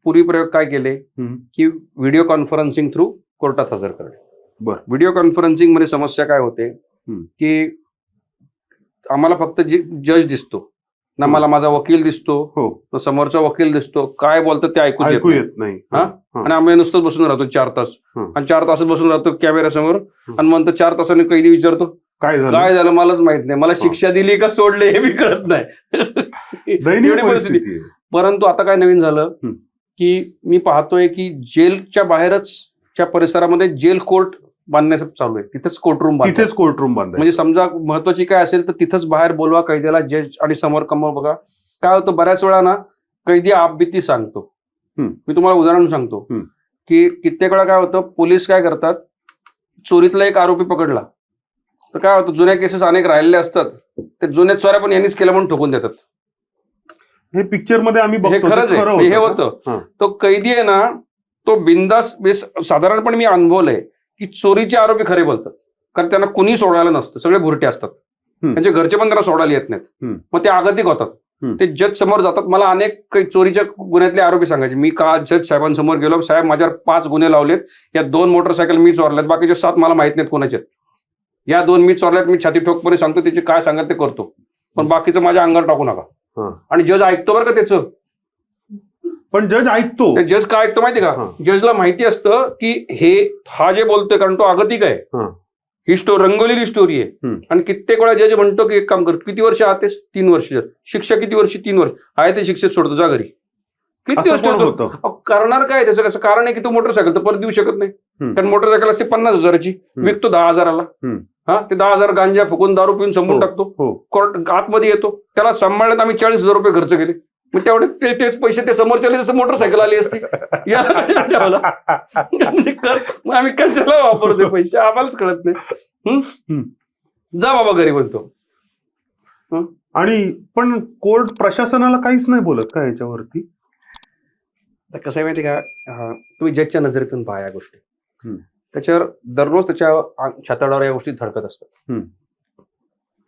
Speaker 2: पूर्वी प्रयोग काय केले की व्हिडिओ कॉन्फरन्सिंग थ्रू कोर्टात हजर करणे. व्हिडिओ कॉन्फरन्सिंग मध्ये समस्या काय होते की आम्हाला फक्त जज दिसतो ना, मला माझा वकील दिसतो, समोरचा वकील दिसतो, काय बोलतात ते ऐकू येत नाही. आणि आम्ही नुसतंच बसून राहतो 4 तास, आणि 4 तासात बसून राहतो कॅमेऱ्यासमोर, आणि म्हणतो 4 तासाने कैदी विचारतो काय झालं मलाच माहित नाही, मला शिक्षा दिली का सोडले हे बी कळत नाही. एवढी परिस्थिती. परंतु आता काय नवीन झालं की मी पाहतोय की जेलच्या बाहेरच च्या परिसरामध्ये जेल कोर्ट बांधण्याचं चालू आहे. तिथेच कोर्टरूम बांध, म्हणजे समजा महत्वाची काय असेल तर तिथंच बाहेर बोलवा कैद्याला, जज आणि समोर कमर. बघा काय होतं, बऱ्याच वेळा ना कैदी आपबीती सांगतो. मी तुम्हाला उदाहरण सांगतो की कित्येक वेळा काय होतं, पोलीस काय करतात, चोरीतला एक आरोपी पकडला तर काय होतं, जुन्या केसेस अनेक राहिलेले असतात, ते जुन्या चोऱ्या पण यांनीच केल्या म्हणून ठोकून देतात.
Speaker 1: हे पिक्चर मध्ये आम्ही
Speaker 2: हे
Speaker 1: बघतो,
Speaker 2: खरंच
Speaker 1: ते
Speaker 2: आहे,
Speaker 1: खरं
Speaker 2: हे
Speaker 1: होतं का?
Speaker 2: होतं. तो कैदी आहे ना, तो बिंदास साधारणपणे मी अनुभवलंय की चोरीचे आरोपी खरे बोलतात, कारण त्यांना कुणी सोडायला नसतं, सगळे भुरटे असतात, त्यांचे घरचे पण त्यांना सोडायला येत नाहीत, मग ते आगतिक होतात. ते जज समोर जातात. मला अनेक काही चोरीच्या गुन्ह्यातले आरोपी सांगायचे, मी का जज साहेबांसमोर गेलो, साहेब माझ्यावर 5 गुन्हे लावलेत, या 2 मोटरसायकल मी चोरल्यात, बाकीचे 7 मला माहित नाहीत कोणाचे, या 2 मी चोरल्यात, मी छाती ठोकपणे सांगतो, त्याचे काय सांगत ते करतो, पण बाकीचं माझ्या अंगावर टाकू नका. आणि जज ऐकतो बरं का त्याचं.
Speaker 1: पण जज ऐकतो.
Speaker 2: जज काय ऐकतो माहिती का, जजला माहिती असतं की हा जे बोलतोय, कारण तो आगतिक आहे, ही रंगवलेली स्टोरी आहे. आणि कित्येक वेळा जज म्हणतो की एक काम कर, किती वर्ष आतेस, 3 वर्ष, शिक्षा किती वर्ष, 3 वर्ष आहे, ते शिक्षेत सोडतो, जा घरी. किती वर्ष करणार काय, त्याचं कसं कारण आहे की तो मोटरसायकल तर परत देऊ शकत नाही, कारण मोटरसायकल असते 50,000ची, विकतो 10,000ला. ते 10,000 गांजा फुकून दारू पिऊन संपून टाकतो, कोर्ट आतमध्ये येतो, त्याला सांभाळण्यात आम्ही 40,000 रुपये खर्च केले, मग तेवढे तेच पैसे ते समोरच्या जसं मोटरसायकल आली असती, मग आम्ही कशाला वापरतो पैसे, आम्हालाच कळत नाही. जा बाबा घरी म्हणतो.
Speaker 1: आणि पण कोर्ट प्रशासनाला काहीच नाही बोलत का याच्यावरती?
Speaker 2: कसं आहे माहिती का, तुम्ही जजच्या नजरेतून पहा या गोष्टी, त्याच्यावर दररोज त्याच्या छाताडावर या गोष्टी धडकत असतात.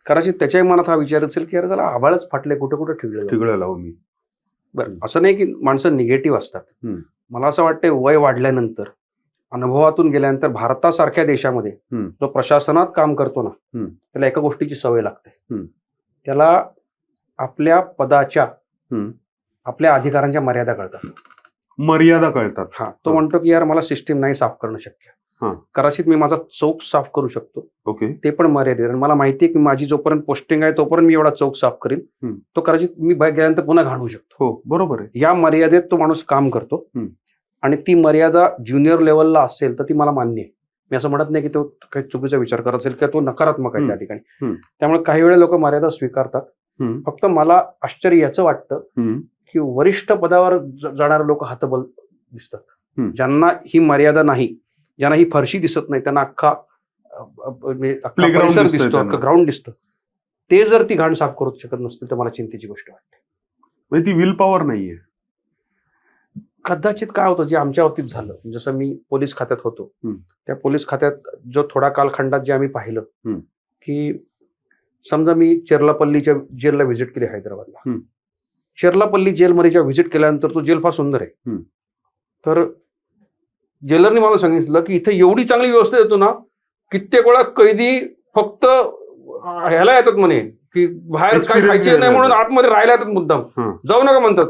Speaker 2: कदाचित त्याच्याही मनात हा विचार असेल की यार त्याला आभाळच फाटले, कुठे कुठे ठिगळं
Speaker 1: लावू मी.
Speaker 2: बरं, असं नाही की माणसं निगेटिव्ह असतात. मला असं वाटतंय वय वाढल्यानंतर, अनुभवातून गेल्यानंतर, भारतासारख्या देशामध्ये जो प्रशासनात काम करतो ना, त्याला एका गोष्टीची सवय लागते, त्याला आपल्या पदाच्या, आपल्या अधिकारांच्या मर्यादा कळतात. हा, तो म्हणतो की यार मला सिस्टीम नाही साफ करणं शक्य, कदाचित मी माझा चौक साफ करू शकतो, ते पण मर्यादित, आणि मला माहिती आहे की माझी जोपर्यंत पोस्टिंग आहे तोपर्यंत मी एवढा चौक साफ करीन, तो कदाचित मी बाहेर गेल्यानंतर पुन्हा घाणू शकतो.
Speaker 1: बरोबर आहे.
Speaker 2: या मर्यादेत तो माणूस काम करतो, आणि ती मर्यादा ज्युनियर लेवलला असेल तर ती मला मान्य आहे. मी असं म्हणत नाही की तो काही चुकीचा विचार करत असेल किंवा तो नकारात्मक आहे त्या ठिकाणी. त्यामुळे काही वेळा लोक मर्यादा स्वीकारतात. फक्त मला आश्चर्य याचं वाटतं की वरिष्ठ पदावर जाणारे लोक हतबल दिसतात, ज्यांना ही मर्यादा नाही, ज्यांना ही फरशी दिसत नाही, त्यांना अख्खा परिसर दिसतो, अख्खा ग्राउंड दिसतं, ते जर ती घाण साफ करू शकत नसतील तर मला चिंतेची गोष्ट वाटते.
Speaker 1: ती विल पॉवर नाहीये.
Speaker 2: कदाचित काय होतं, जे आमच्या बाबतीत झालं, जसं मी पोलीस खात्यात होतो, त्या पोलीस खात्यात जो थोडा कालखंडात जे आम्ही पाहिलं की समजा मी चेर्लापल्लीच्या जेलला व्हिजिट केली हैदराबादला, चेर्लापल्ली जेलमध्ये जेव्हा व्हिजिट केल्यानंतर तो जेल फार सुंदर आहे, तर जेलरने मला सांगितलं की इथे एवढी चांगली व्यवस्था येतो ना, कित्येक वेळा कैदी फक्त ह्याला येतात म्हणे की बाहेर काही खायचे नाही म्हणून आतमध्ये राहायला येतात, मुद्दाम जाऊ नका म्हणतात.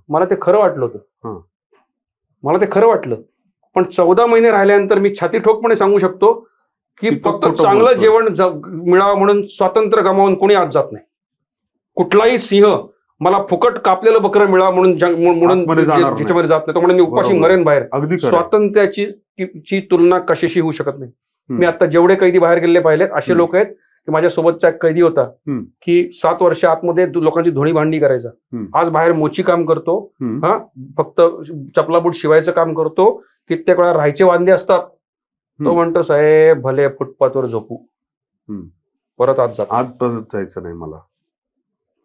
Speaker 2: मला ते खरं वाटलं होतं, मला ते खरं वाटलं. पण 14 महिने राहिल्यानंतर मी छाती ठोकपणे सांगू शकतो की फक्त चांगलं जेवण मिळावं म्हणून स्वातंत्र्य गमावून कोणी आज जात नाही. कुठलाही सिंह मला फुकट कापलेलं बकरं मिळावं म्हणून ज्याच्यामध्ये जात नाही, तो म्हणून मी उपाशी मरेन बाहेर. स्वातंत्र्याची तुलना कशाशी होऊ शकत नाही. मी आता जेवढे कैदी बाहेर गेलेले पाहिलेत, असे लोक आहेत की माझ्या सोबतचा एक कैदी होता की 7 वर्ष आतमध्ये लोकांची धुणी भांडी करायचा, आज बाहेर मोची काम करतो, फक्त चपला बूट शिवायचं काम करतो, कित्येक वेळा राहायचे वांदे असतात, तो म्हणतो साहेब भले फुटपाथवर झोपू, परत आज
Speaker 1: जायचं नाही मला.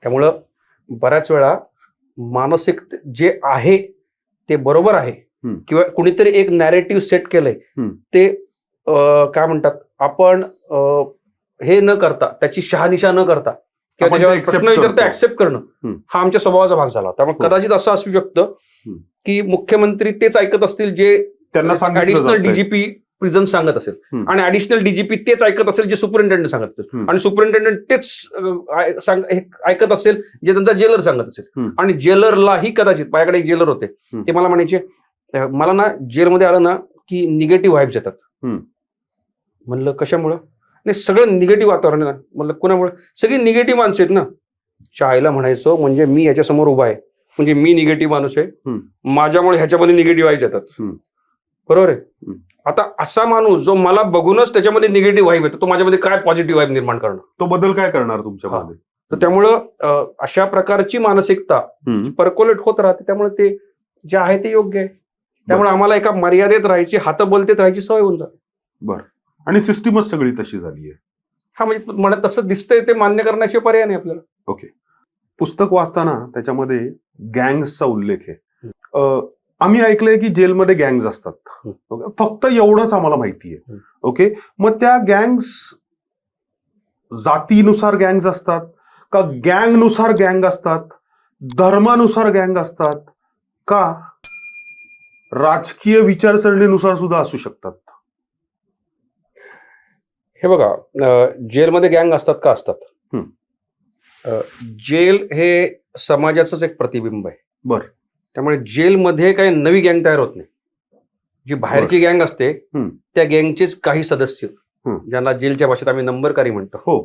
Speaker 2: त्यामुळं बऱ्याच वेळा मानसिक जे आहे ते बरोबर आहे, किंवा कुणीतरी एक नॅरेटिव्ह सेट केलंय, ते काय म्हणतात आपण हे न करता, त्याची शहानिशा न करता किंवा त्याच्यावर प्रश्न विचारता ऍक्सेप्ट करणं, हा आमच्या स्वभावाचा भाग झाला. त्यामुळे कदाचित असं असू शकतं की मुख्यमंत्री तेच ऐकत असतील जे त्यांना ऍडिशनल डीजीपी प्रिझन सांगत असेल, आणि ऍडिशनल डीजीपी तेच ऐकत असेल जे सुपरिंटेंडंट सांगत असेल, आणि सुपरिंटेंडंट तेच ऐकत असेल जे त्यांचा जेलर सांगत असेल. आणि जेलरलाही कदाचित, माझ्याकडे एक जेलर होते, ते मला म्हणायचे, मला ना जेलमध्ये आलं ना की निगेटिव्ह व्हाइब्स येतात. म्हणलं कशामुळं? नाही, सगळं निगेटिव्ह वातावरण आहे ना. म्हणलं कुणामुळे? सगळी निगेटिव्ह माणसं आहेत ना. शाळेला म्हणायचो म्हणजे मी याच्यासमोर उभा आहे म्हणजे मी निगेटिव्ह माणूस आहे, माझ्यामुळे ह्याच्यामध्ये निगेटिव्ह व्हाइब्स येतात. बरोबर आहे. आता असा माणूस जो मला बघूनच त्याच्यामध्ये निगेटिव्ह व्हाइब येतो, तो माझ्यामध्ये काय पॉझिटिव्ह व्हाइब निर्माण करणार? तो
Speaker 1: बदल काय करणार तुमच्यामध्ये?
Speaker 2: तर त्यामुळं अशा प्रकारची मानसिकता पर्कोलेट होत राहते. त्यामुळे ते जे आहे ते योग्य आहे. त्यामुळे आम्हाला एका मर्यादेत राहायची, हातबलतेत राहायची सवय होऊन जाते.
Speaker 1: बरं. आणि सिस्टीमच सगळी तशी झाली आहे.
Speaker 2: हा म्हणजे मला तसं दिसतंय ते मान्य करण्याचे पर्याय नाही आपल्याला.
Speaker 1: ओके. पुस्तक वाचताना त्याच्यामध्ये गँग्सचा उल्लेख आहे. आम्ही ऐकलंय की जेलमध्ये गँग्स असतात. ओके? फक्त एवढंच आम्हाला माहिती आहे. ओके, मग त्या गँग्स जातीनुसार गँग्स असतात का, गँगनुसार गँग असतात, धर्मानुसार गँग असतात का, राजकीय विचारसरणीनुसार सुद्धा असू शकतात?
Speaker 2: हे बघा, जेलमध्ये गँग असतात का असतात. जेल हे समाजाचंच एक प्रतिबिंब आहे.
Speaker 1: बर.
Speaker 2: त्यामुळे जेलमध्ये काही नवी गँग तयार होत नाही. जी बाहेरची गँग असते त्या गँगचेच काही सदस्य, ज्यांना जेलच्या भाषेत आम्ही नंबरकारी म्हणतो,
Speaker 1: हो,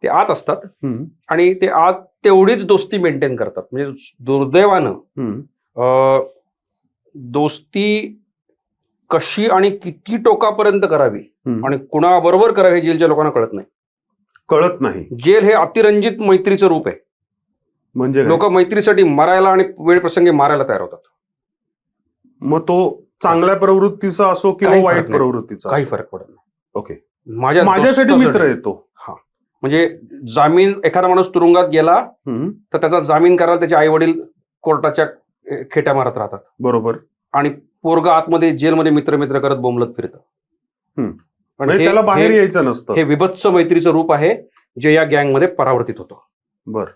Speaker 2: ते आत असतात आणि ते आत तेवढीच दोस्ती मेंटेन करतात. म्हणजे दुर्दैवानं दोस्ती कशी आणि किती टोकापर्यंत करावी आणि कुणाबरोबर करावी हे जेलच्या लोकांना कळत नाही. जेल हे अतिरंजित मैत्रीचं रूप आहे.
Speaker 1: म्हणजे
Speaker 2: लोक मैत्रीसाठी मरायला आणि वेळ प्रसंगी मारायला तयार होतात.
Speaker 1: मग तो चांगल्या प्रवृत्तीचा असो किंवा वाईट प्रवृत्तीचा,
Speaker 2: काही फरक पडत नाही.
Speaker 1: ओके,
Speaker 2: माझ्यासाठी
Speaker 1: मित्र येतो.
Speaker 2: हा, म्हणजे जामीन, एखादा माणूस तुरुंगात गेला तर त्याचा जामीन करायला त्याचे आई वडील कोर्टाच्या खेट्या मारत राहतात.
Speaker 1: बरोबर.
Speaker 2: आणि पोरगा आतमध्ये जेलमध्ये मित्र करत बोंबलत फिरतं. पण
Speaker 1: त्याला बाहेर यायचं नसतं.
Speaker 2: हे विभत्स मैत्रीचं रूप आहे जे या गँगमध्ये परावर्तित होतं.
Speaker 1: बर.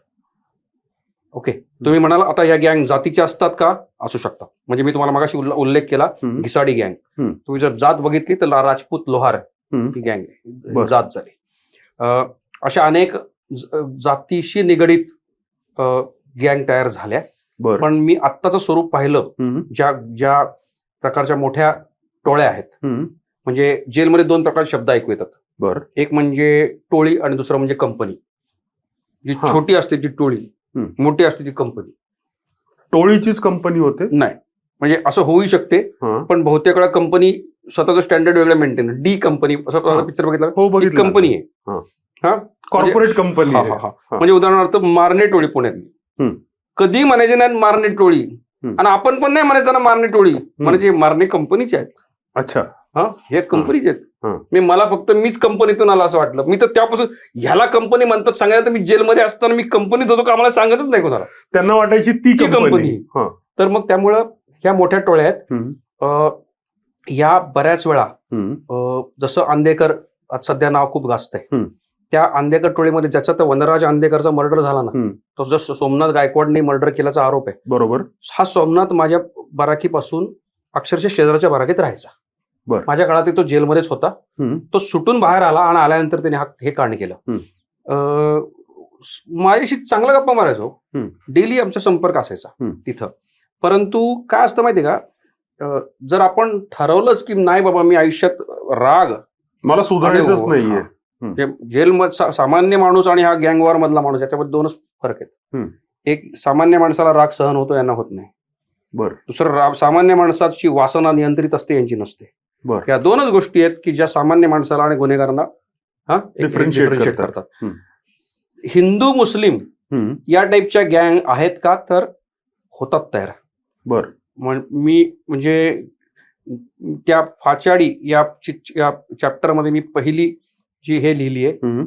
Speaker 2: ओके, तुम्ही म्हणाल आता या गँग जातीच्या असतात का? असू शकतात. म्हणजे मी तुम्हाला मगाशी उल्लेख केला घिसाडी गँग. तुम्ही जर जात बघितली तर राजपूत लोहार ही गँग आहे, जात झाली. अशा अनेक जातीशी निगडीत गँग तयार झाल्या. पण मी आत्ताचं स्वरूप पाहिलं, ज्या प्रकारच्या मोठ्या टोळ्या आहेत, म्हणजे जेलमध्ये दोन प्रकारचे शब्द ऐकू येतात.
Speaker 1: बर.
Speaker 2: एक म्हणजे टोळी आणि दुसरं म्हणजे कंपनी. जी छोटी असते ती टोळी, मोठी असते ती कंपनी.
Speaker 1: टोळीचीच कंपनी होते?
Speaker 2: नाही, म्हणजे असं होऊ शकते, पण बहुतेक वेळा कंपनी स्वतःचं स्टँडर्ड वेगळं मेंटेन. डी कंपनी असं पिक्चर बघितला, कंपनी आहे. हा,
Speaker 1: कॉर्पोरेट कंपनी.
Speaker 2: म्हणजे उदाहरणार्थ मारणे टोळी पुण्यातली, कधी म्हणायचे नाही मारणे टोळी, आणि आपण पण नाही म्हणायचं ना मारणे टोळी, म्हणजे मारणे कंपनीचे आहेत.
Speaker 1: अच्छा.
Speaker 2: हा, हे कंपनीचे आहेत. मला फक्त मीच कंपनीतून आला असं वाटलं. मी तर त्यापासून ह्याला कंपनी म्हणतात सांगायला, तर मी जेलमध्ये असताना मी कंपनीत होतो का आम्हाला सांगतच नाही कोणाला.
Speaker 1: त्यांना वाटायची ती कंपनी.
Speaker 2: तर मग त्यामुळं ह्या मोठ्या टोळ्या आहेत. या बऱ्याच वेळा जसं आंदेकर सध्या नाव खूप गाजत आहे, त्या आंदेकर टोळीमध्ये ज्याचा तर वनराज आंदेकरचा मर्डर झाला ना, तो जसं सोमनाथ गायकवाडने मर्डर केल्याचा आरोप आहे.
Speaker 1: बरोबर.
Speaker 2: हा सोमनाथ माझ्या बाराकीपासून अक्षरशः शेजारच्या बाराकीत राहायचा. माझ्या काळात तो जेलमध्येच होता. तो सुटून बाहेर आला आणि आल्यानंतर त्याने हे कांड केलं. माझ्याशी चांगला गप्पा मारायचो, डेली आमचा संपर्क असायचा तिथं. परंतु काय असतं माहितीये का, जर आपण ठरवलंच की नाही बाबा मी आयुष्यात राग
Speaker 1: मला सुधारायचंच नाहीये,
Speaker 2: जेलमध्ये सामान्य माणूस आणि हा गँगवॉर मधला माणूस याच्यामध्ये दोनच फरक आहेत. एक, सामान्य माणसाला राग सहन होतो, यांना होत नाही.
Speaker 1: बरं.
Speaker 2: दुसरं, सामान्य माणसाची वासना नियंत्रित असते, यांची नसते. या दोनच गोष्टी आहेत की ज्या सामान्य माणसाला आणि गुन्हेगारांना डिफरन्शिएट करतात. हिंदू मुस्लिम या टाईपच्या गँग आहेत का, तर होतात तयार.
Speaker 1: बर.
Speaker 2: मी म्हणजे त्या फाचाडी या चॅप्टरमध्ये मी पहिली जी हे लिहिली आहे,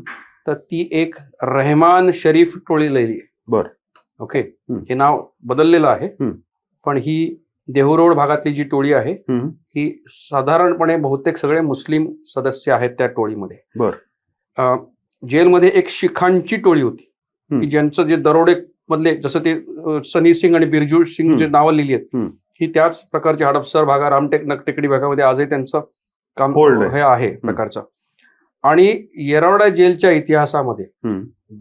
Speaker 2: तर ती एक रहमान शरीफ टोळी लिहिली आहे.
Speaker 1: बर.
Speaker 2: ओके, हे नाव बदललेलं आहे, पण ही देहू भागातली जी टोळी आहे ही साधारणपणे बहुतेक सगळे मुस्लिम सदस्य आहेत त्या टोळीमध्ये.
Speaker 1: बर.
Speaker 2: जेलमध्ये एक शिखांची टोळी होती की ज्यांचं जे दरोडे मधले, जसं ते सनी सिंग आणि बिरजू सिंग जे नावं लिहिली आहेत, ही त्याच प्रकारची हडपसर भागा, रामटेकडी भागामध्ये आजही त्यांचं काम हे आहे प्रकारचं. आणि येरवडा जेलच्या इतिहासामध्ये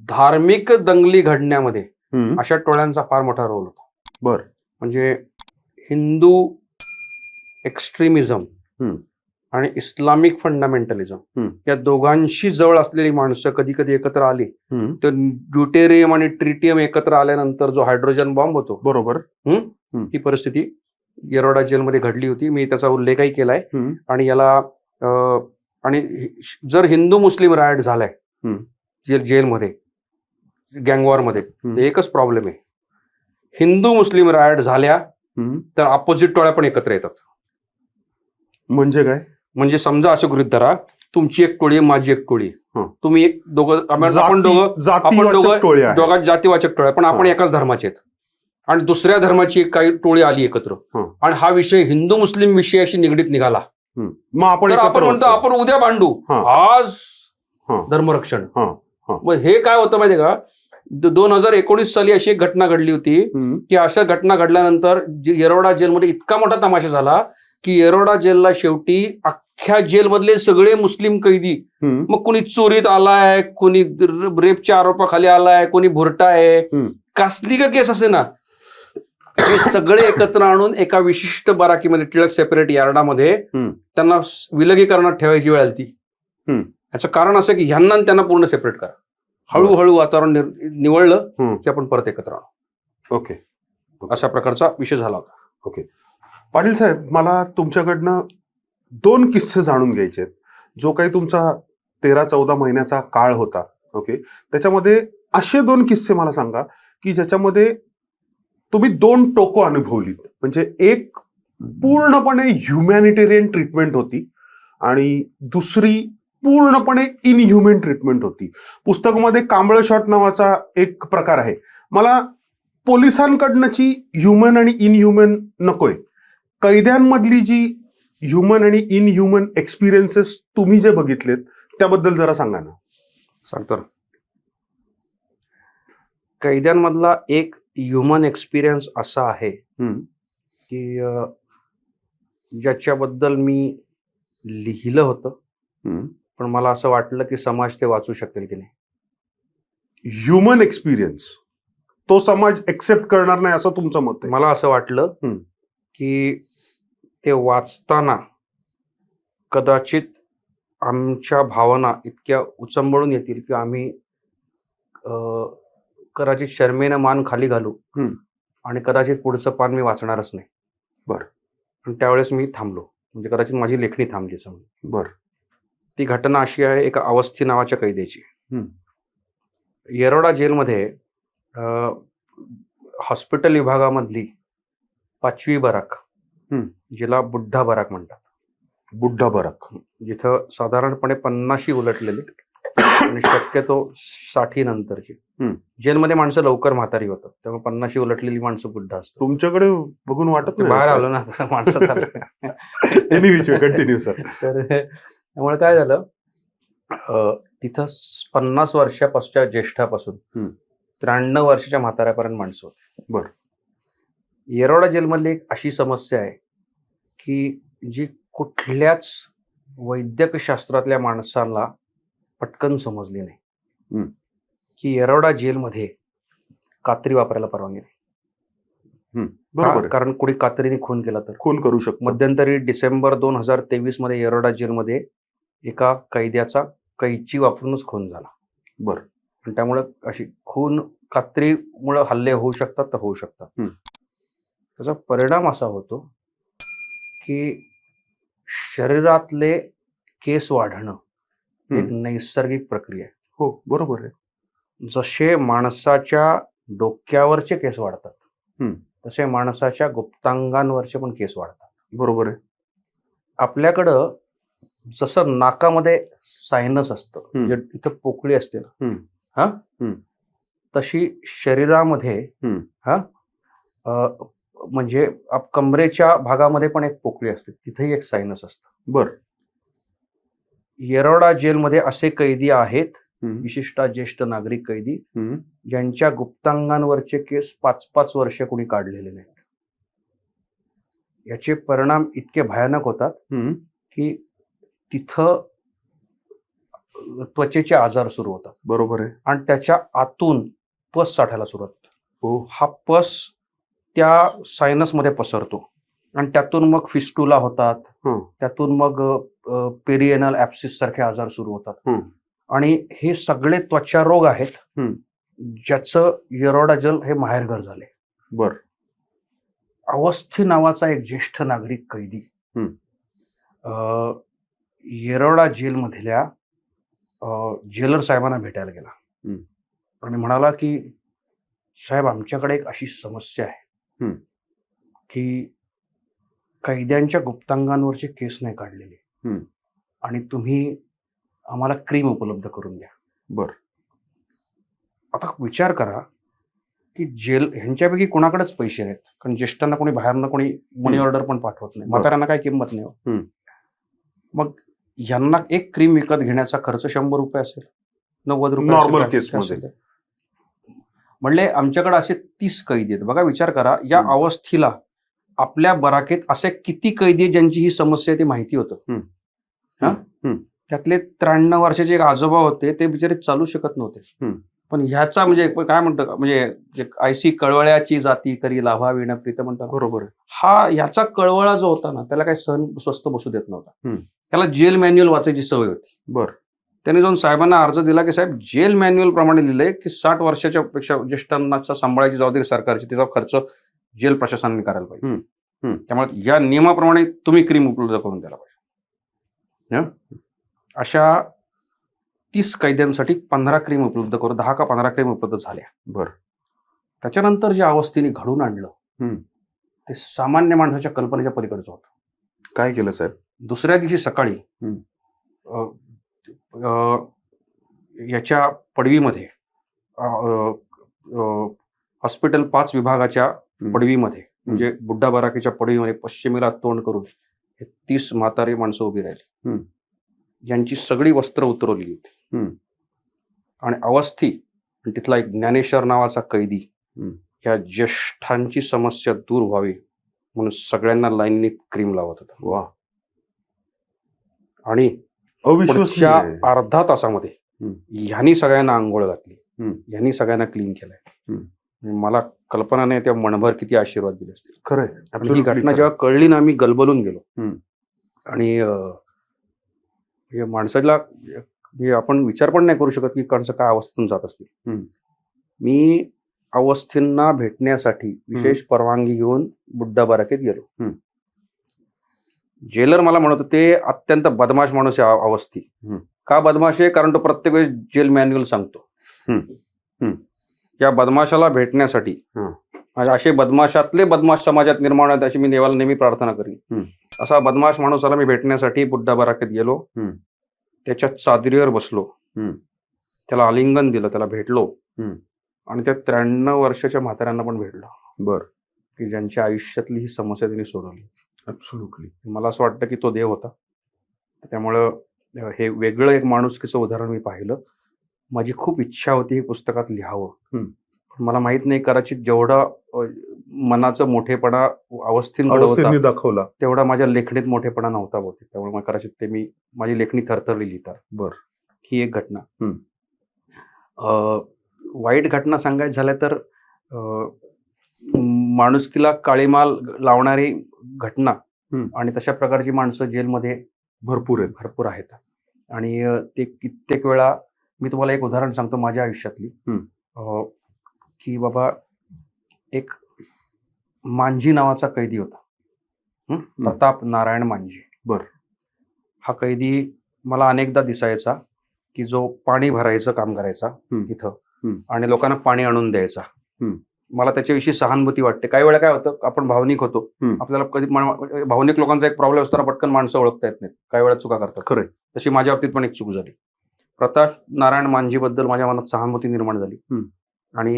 Speaker 2: धार्मिक दंगली घडण्यामध्ये अशा टोळ्यांचा फार मोठा रोल होता.
Speaker 1: बर.
Speaker 2: म्हणजे हिंदू एक्स्ट्रीमिझम आणि इस्लामिक फंडामेंटलिझम या दोघांशी जवळ असलेली माणसं कधी कधी एकत्र आली तर ड्युटेरियम आणि ट्रिटियम एकत्र आल्यानंतर जो हायड्रोजन बॉम्ब होतो,
Speaker 1: बरोबर,
Speaker 2: ती परिस्थिती येरवडा जेलमध्ये घडली होती. मी त्याचा उल्लेखही केलाय. आणि याला आणि जर हिंदू मुस्लिम रायट झालाय जेलमध्ये, गँगवॉरमध्ये, एकच प्रॉब्लेम आहे, हिंदू मुस्लिम रायट झाल्या तर अपोजिट टोळ्या पण एकत्र येतात.
Speaker 1: म्हणजे काय?
Speaker 2: म्हणजे समजा असं गृहीत धरा तुमची एक टोळी आहे, माझी एक टोळी आहे.
Speaker 1: हं.
Speaker 2: तुम्ही दोघं आपण दोघं
Speaker 1: जातीवाचक टोळी आहे.
Speaker 2: दोघात जातीवाचक टोळ्या, पण आपण एकाच धर्माचे आहेत. आणि दुसऱ्या धर्माची काही टोळी आली एकत्र,
Speaker 1: हं.
Speaker 2: आणि हा विषय हिंदू मुस्लिम विषयाशी निगडीत निघाला,
Speaker 1: मग आपण
Speaker 2: तर आपण म्हणतो आपण उद्या भांडू, आज धर्मरक्षण. मग हे काय होतं माहितीये का, 2019 साली अशी एक घटना घडली होती की अशा घटना घडल्यानंतर येरवडा जेलमध्ये इतका मोठा तमाशा झाला की येरवडा जेलला शेवटी अख्ख्या जेलमधले सगळे मुस्लिम कैदी, मग कुणी चोरीत आलाय, कुणी रेपच्या आरोपाखाली आलाय, कोणी भुरटा आहे, कसली का केस असे ना, हे सगळे एकत्र आणून एका विशिष्ट बराकीमध्ये, टिळक सेपरेट यार्डामध्ये त्यांना विलगीकरणात ठेवायची वेळ आली ती. याचं कारण असं की ह्यांना त्यांना पूर्ण सेपरेट करा. हळूहळू वातावरण निवळलं की आपण परत एकत्र आणू.
Speaker 1: ओके.
Speaker 2: अशा प्रकारचा विषय झाला होता.
Speaker 1: ओके. पाटील साहेब, मला तुमच्याकडनं 2 किस्से जाणून घ्यायचे आहेत. जो काही तुमचा 13-14 महिन्याचा काळ होता, ओके, त्याच्यामध्ये असे 2 किस्से मला सांगा की ज्याच्यामध्ये तुम्ही 2 टोकं अनुभवलीत. म्हणजे एक पूर्णपणे ह्युमॅनिटेरियन ट्रीटमेंट होती आणि दुसरी पूर्णपणे इनह्युमन ट्रीटमेंट होती. पुस्तकामध्ये कांबळ शॉट नावाचा एक प्रकार आहे. मला पोलिसांकडनंची ह्युमन आणि इनह्युमन नकोय. कैद्यांमधली जी ह्युमन आणि इनह्युमन एक्सपिरियन्सेस तुम्ही जे बघितलेत त्याबद्दल जरा सांगा ना.
Speaker 2: सांगतो. कैद्यांमधला एक ह्युमन एक्सपिरियन्स असा आहे की ज्याच्याबद्दल मी लिहिलं होतं, पण मला असं वाटलं की समाज ते वाचू शकेल की नाही.
Speaker 1: ह्युमन एक्सपिरियन्स तो समाज एक्सेप्ट करणार नाही असं तुमचं मत आहे?
Speaker 2: मला असं वाटलं की ते वाचताना कदाचित आमच्या भावना इतक्या उचंबळून येतील की आम्ही कदाचित शर्मेनं मान खाली घालू आणि कदाचित पुढचं पान मी वाचणारच नाही.
Speaker 1: बरं.
Speaker 2: आणि त्यावेळेस मी थांबलो, म्हणजे कदाचित माझी लेखणी थांबली समजा.
Speaker 1: बरं.
Speaker 2: ती घटना अशी आहे एका अवस्थी नावाच्या कैद्याची. येरवडा जेलमध्ये हॉस्पिटल विभागामधली 5वी बराक, जिला बुड्ढा बराक म्हणतात.
Speaker 1: बुड्ढा बराक.
Speaker 2: जिथं साधारणपणे 50 उलटलेले आणि शक्यतो 60 नंतरची. जेलमध्ये माणसं लवकर म्हातारी होतात, त्यामुळे 50 उलटलेली माणसं बुड्ढा असतात.
Speaker 1: तुमच्याकडे बघून वाटत नाही?
Speaker 2: बाहेर आलो ना आता माणसं.
Speaker 1: Continue sir.
Speaker 2: तर त्यामुळे काय झालं, तिथं 50 वर्षापासूनच्या ज्येष्ठापासून 93 वर्षाच्या म्हाताऱ्यापर्यंत माणसं होते.
Speaker 1: बरं.
Speaker 2: येरवडा जेलमधली एक अशी समस्या आहे की जी कुठल्याच वैद्यक शास्त्रातल्या माणसाला पटकन समजली नाही की येरवडा जेलमध्ये कात्री वापरायला परवानगी नाही.
Speaker 1: बरोबर.
Speaker 2: कारण कोणी कात्रीने खून केला तर
Speaker 1: खून करू शकतो.
Speaker 2: मध्यंतरी डिसेंबर 2023 मध्ये येरवडा जेलमध्ये एका कैद्याचा कैची वापरूनच खून झाला.
Speaker 1: बरं.
Speaker 2: आणि त्यामुळे अशी खून कात्रीमुळे हल्ले होऊ शकतात तर होऊ शकतात. त्याचा परिणाम असा होतो की शरीरातले केस वाढणं एक नैसर्गिक प्रक्रिया आहे.
Speaker 1: हो, बरोबर आहे.
Speaker 2: जसे माणसाच्या डोक्यावरचे केस वाढतात तसे माणसाच्या गुप्तांगांवरचे पण केस वाढतात.
Speaker 1: बरोबर आहे.
Speaker 2: आपल्याकडं जसं नाकामध्ये सायनस असतं, म्हणजे इथं पोकळी असते ना, तशी शरीरामध्ये म्हणजे कमरेच्या भागामध्ये पण एक पोकळी असते, तिथेही एक सायनस असतं.
Speaker 1: बरं.
Speaker 2: येरवडा जेलमध्ये असे कैदी आहेत, विशिष्ट ज्येष्ठ नागरिक कैदी, ज्यांच्या गुप्तांगांवरचे केस 5-5 वर्ष कोणी काढलेले नाहीत. याचे परिणाम इतके भयानक होतात की तिथं त्वचेचे आजार सुरू होतात.
Speaker 1: बरोबर आहे.
Speaker 2: आणि त्याच्या आतून पस साठायला सुरुवात होतो. हा पस त्या सायनसमध्ये पसरतो आणि त्यातून मग फिस्टुला होतात, त्यातून मग पेरिएनल ऍप्सिस सारखे आजार सुरू होतात. आणि हे सगळे त्वचा रोग आहेत ज्याचं येरवडा जेल हे माहेरघर झाले.
Speaker 1: बर.
Speaker 2: अवस्थी नावाचा एक ज्येष्ठ नागरिक कैदी येरवडा जेलमधल्या जेलर साहेबांना भेटायला गेला आणि म्हणाला की साहेब, आमच्याकडे एक अशी समस्या आहे की कैद्यांच्या गुप्तांगांवरचे केस नाही काढलेले आणि तुम्ही आम्हाला क्रीम उपलब्ध करून द्या.
Speaker 1: बर.
Speaker 2: आता विचार करा की जेल ह्यांच्यापैकी कोणाकडेच पैसे नाहीत, कारण ज्येष्ठांना कोणी बाहेरनं कोणी मनी ऑर्डर पण पाठवत नाही, म्हाताऱ्यांना काय किंमत नाही हो. मग यांना एक क्रीम विकत घेण्याचा खर्च 100 रुपये असेल, 90 रुपये
Speaker 1: नॉर्मल
Speaker 2: असेल,
Speaker 1: केसमध्ये.
Speaker 2: असेल. म्हणले आमच्याकडे असे 30 कैदी आहेत. बघा विचार करा, या अवस्थेला आपल्या बराकीत असे किती कैदी आहेत ज्यांची ही समस्या आहे ते माहिती होतं. त्यातले 93 वर्षाचे एक आजोबा होते, ते बिचारे चालू शकत नव्हते. पण ह्याचा म्हणजे काय म्हणतं, म्हणजे आयसी कळवळ्याची जाती करी लाभा विण प्रीत म्हणतात,
Speaker 1: बरोबर.
Speaker 2: हा ह्याचा कळवळा जो होता ना, त्याला काही सण स्वस्त बसू देत नव्हता. त्याला जेल मॅन्युअल वाचायची सवय होती.
Speaker 1: बर.
Speaker 2: त्याने जाऊन साहेबांना अर्ज दिला की साहेब, जेल मॅन्युअल प्रमाणे लिहिलंय की 60 वर्षाच्या पेक्षा ज्येष्ठांना सांभाळायची जबाबदारी सरकारची, त्याचा खर्च जेल प्रशासनाने करायला पाहिजे. त्यामुळे या नियमाप्रमाणे तुम्ही क्रीम उपलब्ध करून द्यायला पाहिजे. अशा 30 कैद्यांसाठी 15 क्रीम उपलब्ध करून 10 का 15 क्रीम उपलब्ध झाल्या.
Speaker 1: बर.
Speaker 2: त्याच्यानंतर ज्या अवस्थेने घडून आणलं ते सामान्य माणसाच्या कल्पनेच्या पलीकडचं होतं.
Speaker 1: काय केलं साहेब?
Speaker 2: दुसऱ्या दिवशी सकाळी याच्या पडवीमध्ये, हॉस्पिटल 5 विभागाच्या पडवीमध्ये, म्हणजे बुड्ढा बराकीच्या पडवीमध्ये पश्चिमेला तोंड करून 30 म्हातारी माणसं उभी राहिली. यांची सगळी वस्त्र उतरवली होती आणि अवस्थी तिथला एक ज्ञानेश्वर नावाचा कैदी ह्या ज्येष्ठांची समस्या दूर व्हावी म्हणून सगळ्यांना लाईननी क्रीम लावत होता.
Speaker 1: वा.
Speaker 2: आणि पुढच्या अर्धा तासामध्ये ह्यांनी सगळ्यांना आंघोळ घातली, ह्यांनी सगळ्यांना क्लीन केलंय. मला कल्पना नाही त्या मनभर किती आशीर्वाद दिले असतील.
Speaker 1: खरंय.
Speaker 2: ही घटना जेव्हा कळली ना, मी गलबलून गेलो. आणि माणसाला आपण विचार पण नाही करू शकत की माणसं काय अवस्थेतून जात असतील. मी अवस्थींना भेटण्यासाठी विशेष परवानगी घेऊन बुड्ढा बराकीत गेलो. जेलर मला म्हणत होते अत्यंत बदमाश माणूस आहे अवस्थी. का बदमाश आहे? कारण तो प्रत्येक वेळेस जेल मॅन्युअल सांगतो. या बदमाशाला भेटण्यासाठी, असे बदमाशातले बदमाश समाजात निर्माण आहेत अशी मी देवाला नेहमी प्रार्थना करीन. असा बदमाश माणूसाला मी भेटण्यासाठी बुड्ढा बराकीत गेलो. त्याच्या चादरीवर बसलो, त्याला आलिंगन दिलं, त्याला भेटलो आणि त्या 93 वर्षाच्या म्हाताऱ्यांना पण भेटलो.
Speaker 1: बर.
Speaker 2: की ज्यांच्या आयुष्यातली ही समस्या त्यांनी सोडवली.
Speaker 1: ऍब्सोल्युटली.
Speaker 2: मला असं वाटतं की तो देव होता. त्यामुळं हे वेगळं एक माणुसकीचं उदाहरण मी पाहिलं. माझी खूप इच्छा होती हे पुस्तकात लिहावं, मला माहित नाही कदाचित जेवढा मनाचा मोठेपणा अवस्थेने
Speaker 1: दाखवला
Speaker 2: तेवढा माझ्या लेखणीत मोठेपणा नव्हता बहुतेक. त्यामुळे कदाचित ते मी माझी लेखणी थरथरली लिहितात.
Speaker 1: बर.
Speaker 2: ही एक घटना. वाईट घटना सांगायचं झाल्या तर माणुसकीला काळीमाल लावणारी घटना आणि तशा प्रकारची माणसं जेलमध्ये भरपूर आहेत. आणि ते कित्येक वेळा मी तुम्हाला एक उदाहरण सांगतो माझ्या आयुष्यातली, की बाबा एक मांजी नावाचा कैदी होता, प्रताप नारायण मांजी.
Speaker 1: बर.
Speaker 2: हा कैदी मला अनेकदा दिसायचा की जो पाणी भरायचं काम करायचा तिथं आणि लोकांना पाणी आणून द्यायचा. मला त्याच्याविषयी सहानुभूती वाटते. काही वेळा काय होतं, आपण भावनिक होतो, आपल्याला कधी भावनिक लोकांचा एक प्रॉब्लेम असताना पटकन माणसं ओळखता येत नाहीत, काही वेळा चुका करतात. तशी माझ्या बाबतीत पण एक चूक झाली. प्रताप नारायण मांजी बद्दल माझ्या मनात सहानुभूती निर्माण झाली आणि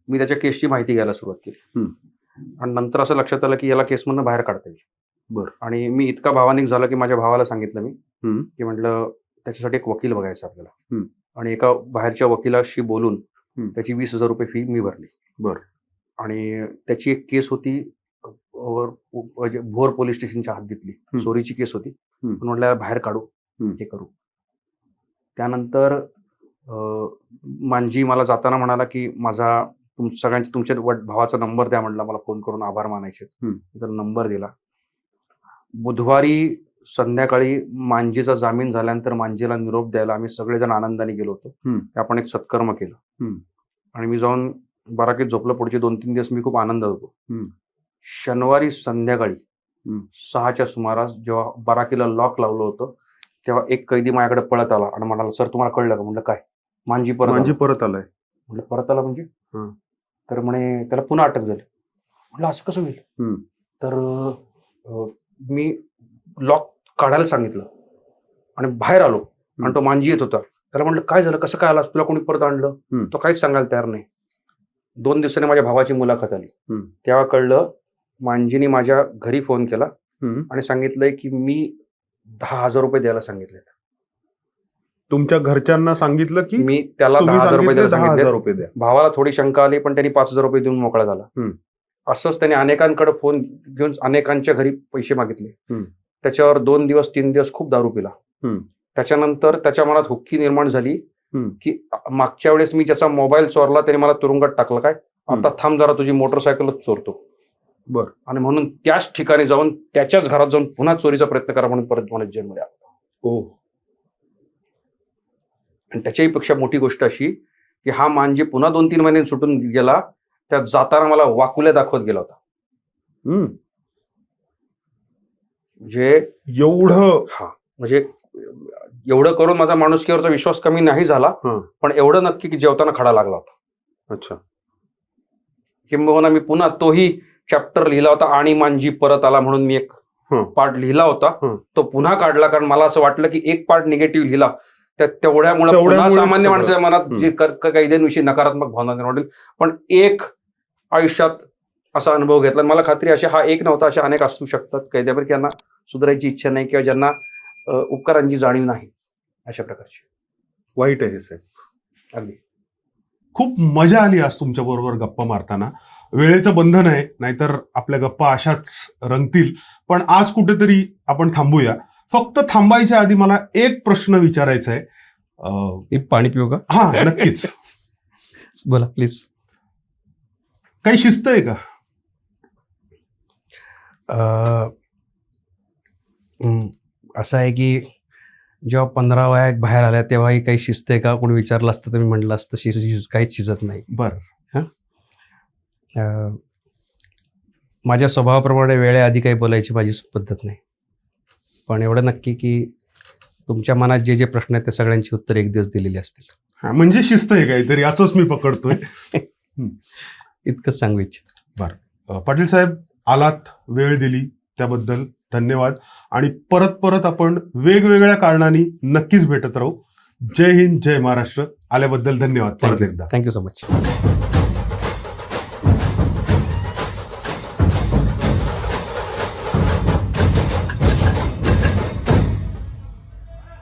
Speaker 2: मी त्याच्या केसची माहिती घ्यायला सुरुवात केली. आणि नंतर असं लक्षात आलं की याला केसमधनं बाहेर काढता येईल.
Speaker 1: बरं.
Speaker 2: आणि मी इतका भावनिक झालो की माझ्या भावाला सांगितलं मी, की म्हटलं त्याच्यासाठी एक वकील बघायचा आपल्याला. आणि एका बाहेरच्या वकिलाशी बोलून त्याची 20,000 रुपये फी मी भरली.
Speaker 1: बरं.
Speaker 2: आणि त्याची एक केस होती भोर पोलीस स्टेशनच्या हद्दीतली, चोरीची केस होती. म्हटलं बाहेर काढू, हे करू. त्यानंतर मांजी मला जाताना म्हणाला की माझा सगळ्यांचे तुमच्या भावाचा नंबर द्या. म्हटलं मला फोन करून आभार मानायचे. तर नंबर दिला. बुधवारी संध्याकाळी मांजीचा जामीन झाल्यानंतर मांजीला निरोप द्यायला आम्ही सगळेजण आनंदाने गेलो होतो. आपण एक सत्कर्म केलं आणि मी जाऊन बराकीत झोपलो. पुढचे 2-3 दिवस मी खूप आनंदात होतो. शनिवारी संध्याकाळी 6च्या सुमारास जेव्हा बराकीला लॉक लावलं होतं तेव्हा एक कैदी माझ्याकडे पळत आला आणि म्हणाला, सर तुम्हाला कळलं का? म्हटलं काय? मांजी परत आलाय. म्हटलं परत आला म्हणजे? तर म्हणे त्याला पुन्हा अटक झाली. म्हटलं असं कसं होईल? तर मी लॉक काढायला सांगितलं आणि बाहेर आलो आणि तो मांजी येत होता. त्याला म्हटलं काय झालं, कसं काय आलास, तुला कोणी परत आणलं? तो काहीच सांगायला तयार नाही. 2 दिवसांनी माझ्या भावाची मुलाखत आली. तेव्हा कळलं मांजीने माझ्या घरी फोन केला आणि सांगितलंय की मी 10,000 रुपये द्यायला सांगितलेत.
Speaker 1: तुमच्या घरच्यांना सांगितलं की
Speaker 2: मी त्याला
Speaker 1: तुम्ही
Speaker 2: 10,000 रुपये द्यायला
Speaker 1: 10,000
Speaker 2: सांगितले.
Speaker 1: रुपये द्या.
Speaker 2: भावाला थोडी शंका आली पण त्यांनी 5,000 रुपये देऊन मोकळा झाला. असंच त्याने अनेकांकडे फोन घेऊन अनेकांच्या घरी पैसे मागितले. त्याच्यावर 2 दिवस 3 दिवस खूप दारू पिला. त्याच्यानंतर त्याच्या मनात हुक्की निर्माण झाली की मागच्या वेळेस मी ज्याचा मोबाईल चोरला त्याने मला तुरुंगात टाकलं, काय आता थांब जरा तुझी मोटरसायकलच चोरतो.
Speaker 1: बर.
Speaker 2: आणि म्हणून त्याच ठिकाणी जाऊन त्याच्याच घरात जाऊन पुन्हा चोरीचा प्रयत्न करा म्हणून परत मला जेलमध्ये आला. आणि त्याच्याही पेक्षा मोठी गोष्ट अशी की हा मांजी पुन्हा 2-3 महिने सुटून गेला. त्या जाताना मला वाकुल्या दाखवत गेला होता. म्हणजे
Speaker 1: एवढं
Speaker 2: म्हणजे एवढं करून माझा माणुसकीवरचा विश्वास कमी नाही झाला, पण एवढं नक्की की जेवताना खडा लागला होता.
Speaker 1: अच्छा.
Speaker 2: किंबहुना मी पुन्हा तोही चॅप्टर लिहिला होता आणि मांजी परत आला म्हणून मी एक पार्ट लिहिला होता. तो पुन्हा काढला कारण मला असं वाटलं की एक पार्ट निगेटिव्ह लिहिला तेवढ्यामुळे पुन्हा सामान्य माणसाच्या मनात जे कैद्यांविषयी नकारात्मक भावना निर्माण होईल. पण एक आयुष्यात असा अनुभव घेतला. मला खात्री अशा हा एक नव्हता, अशा अनेक असू शकतात कैद्यावर की यांना सुधारायची इच्छा नाही किंवा ज्यांना उपकारांची जाणीव नाही, अशा प्रकारची.
Speaker 1: वाईट आहे हे साहेब.
Speaker 2: अगदी
Speaker 1: खूप मजा आली आज तुमच्या बरोबर गप्पा मारताना. वेळेचं बंधन आहे, नाहीतर आपल्या गप्पा अशाच रंगतील. पण आज कुठेतरी आपण थांबूया. फक्त थांबायच्या आधी मला एक प्रश्न विचारायचा आहे.
Speaker 2: पाणी पिऊ का?
Speaker 1: हा, नक्कीच.
Speaker 2: बोला प्लीज.
Speaker 1: काही शिस्त आहे का?
Speaker 2: असं आहे की जेव्हा 15 वयात बाहेर आल्या तेव्हाही काही शिस्त आहे का कोणी विचारलं असतं तर मी म्हटलं असतं काहीच शिजत नाही.
Speaker 1: बरं.
Speaker 2: माझ्या स्वभावाप्रमाणे वेळेआधी काही बोलायची माझी पद्धत नाही. पण एवढं नक्की की तुमच्या मनात जे जे प्रश्न आहेत त्या सगळ्यांची उत्तर एक दिवस दिलेली असतील.
Speaker 1: म्हणजे शिस्त आहे काहीतरी, असंच मी पकडतोय.
Speaker 2: इतकंच सांगू इच्छित.
Speaker 1: बरं. पाटील साहेब, आलात, वेळ दिली त्याबद्दल धन्यवाद. आणि परत आपण वेगवेगळ्या कारणांनी नक्कीच भेटत राहू. जय हिंद, जय महाराष्ट्र. आल्याबद्दल धन्यवाद परत एकदा.
Speaker 2: Thank you so much.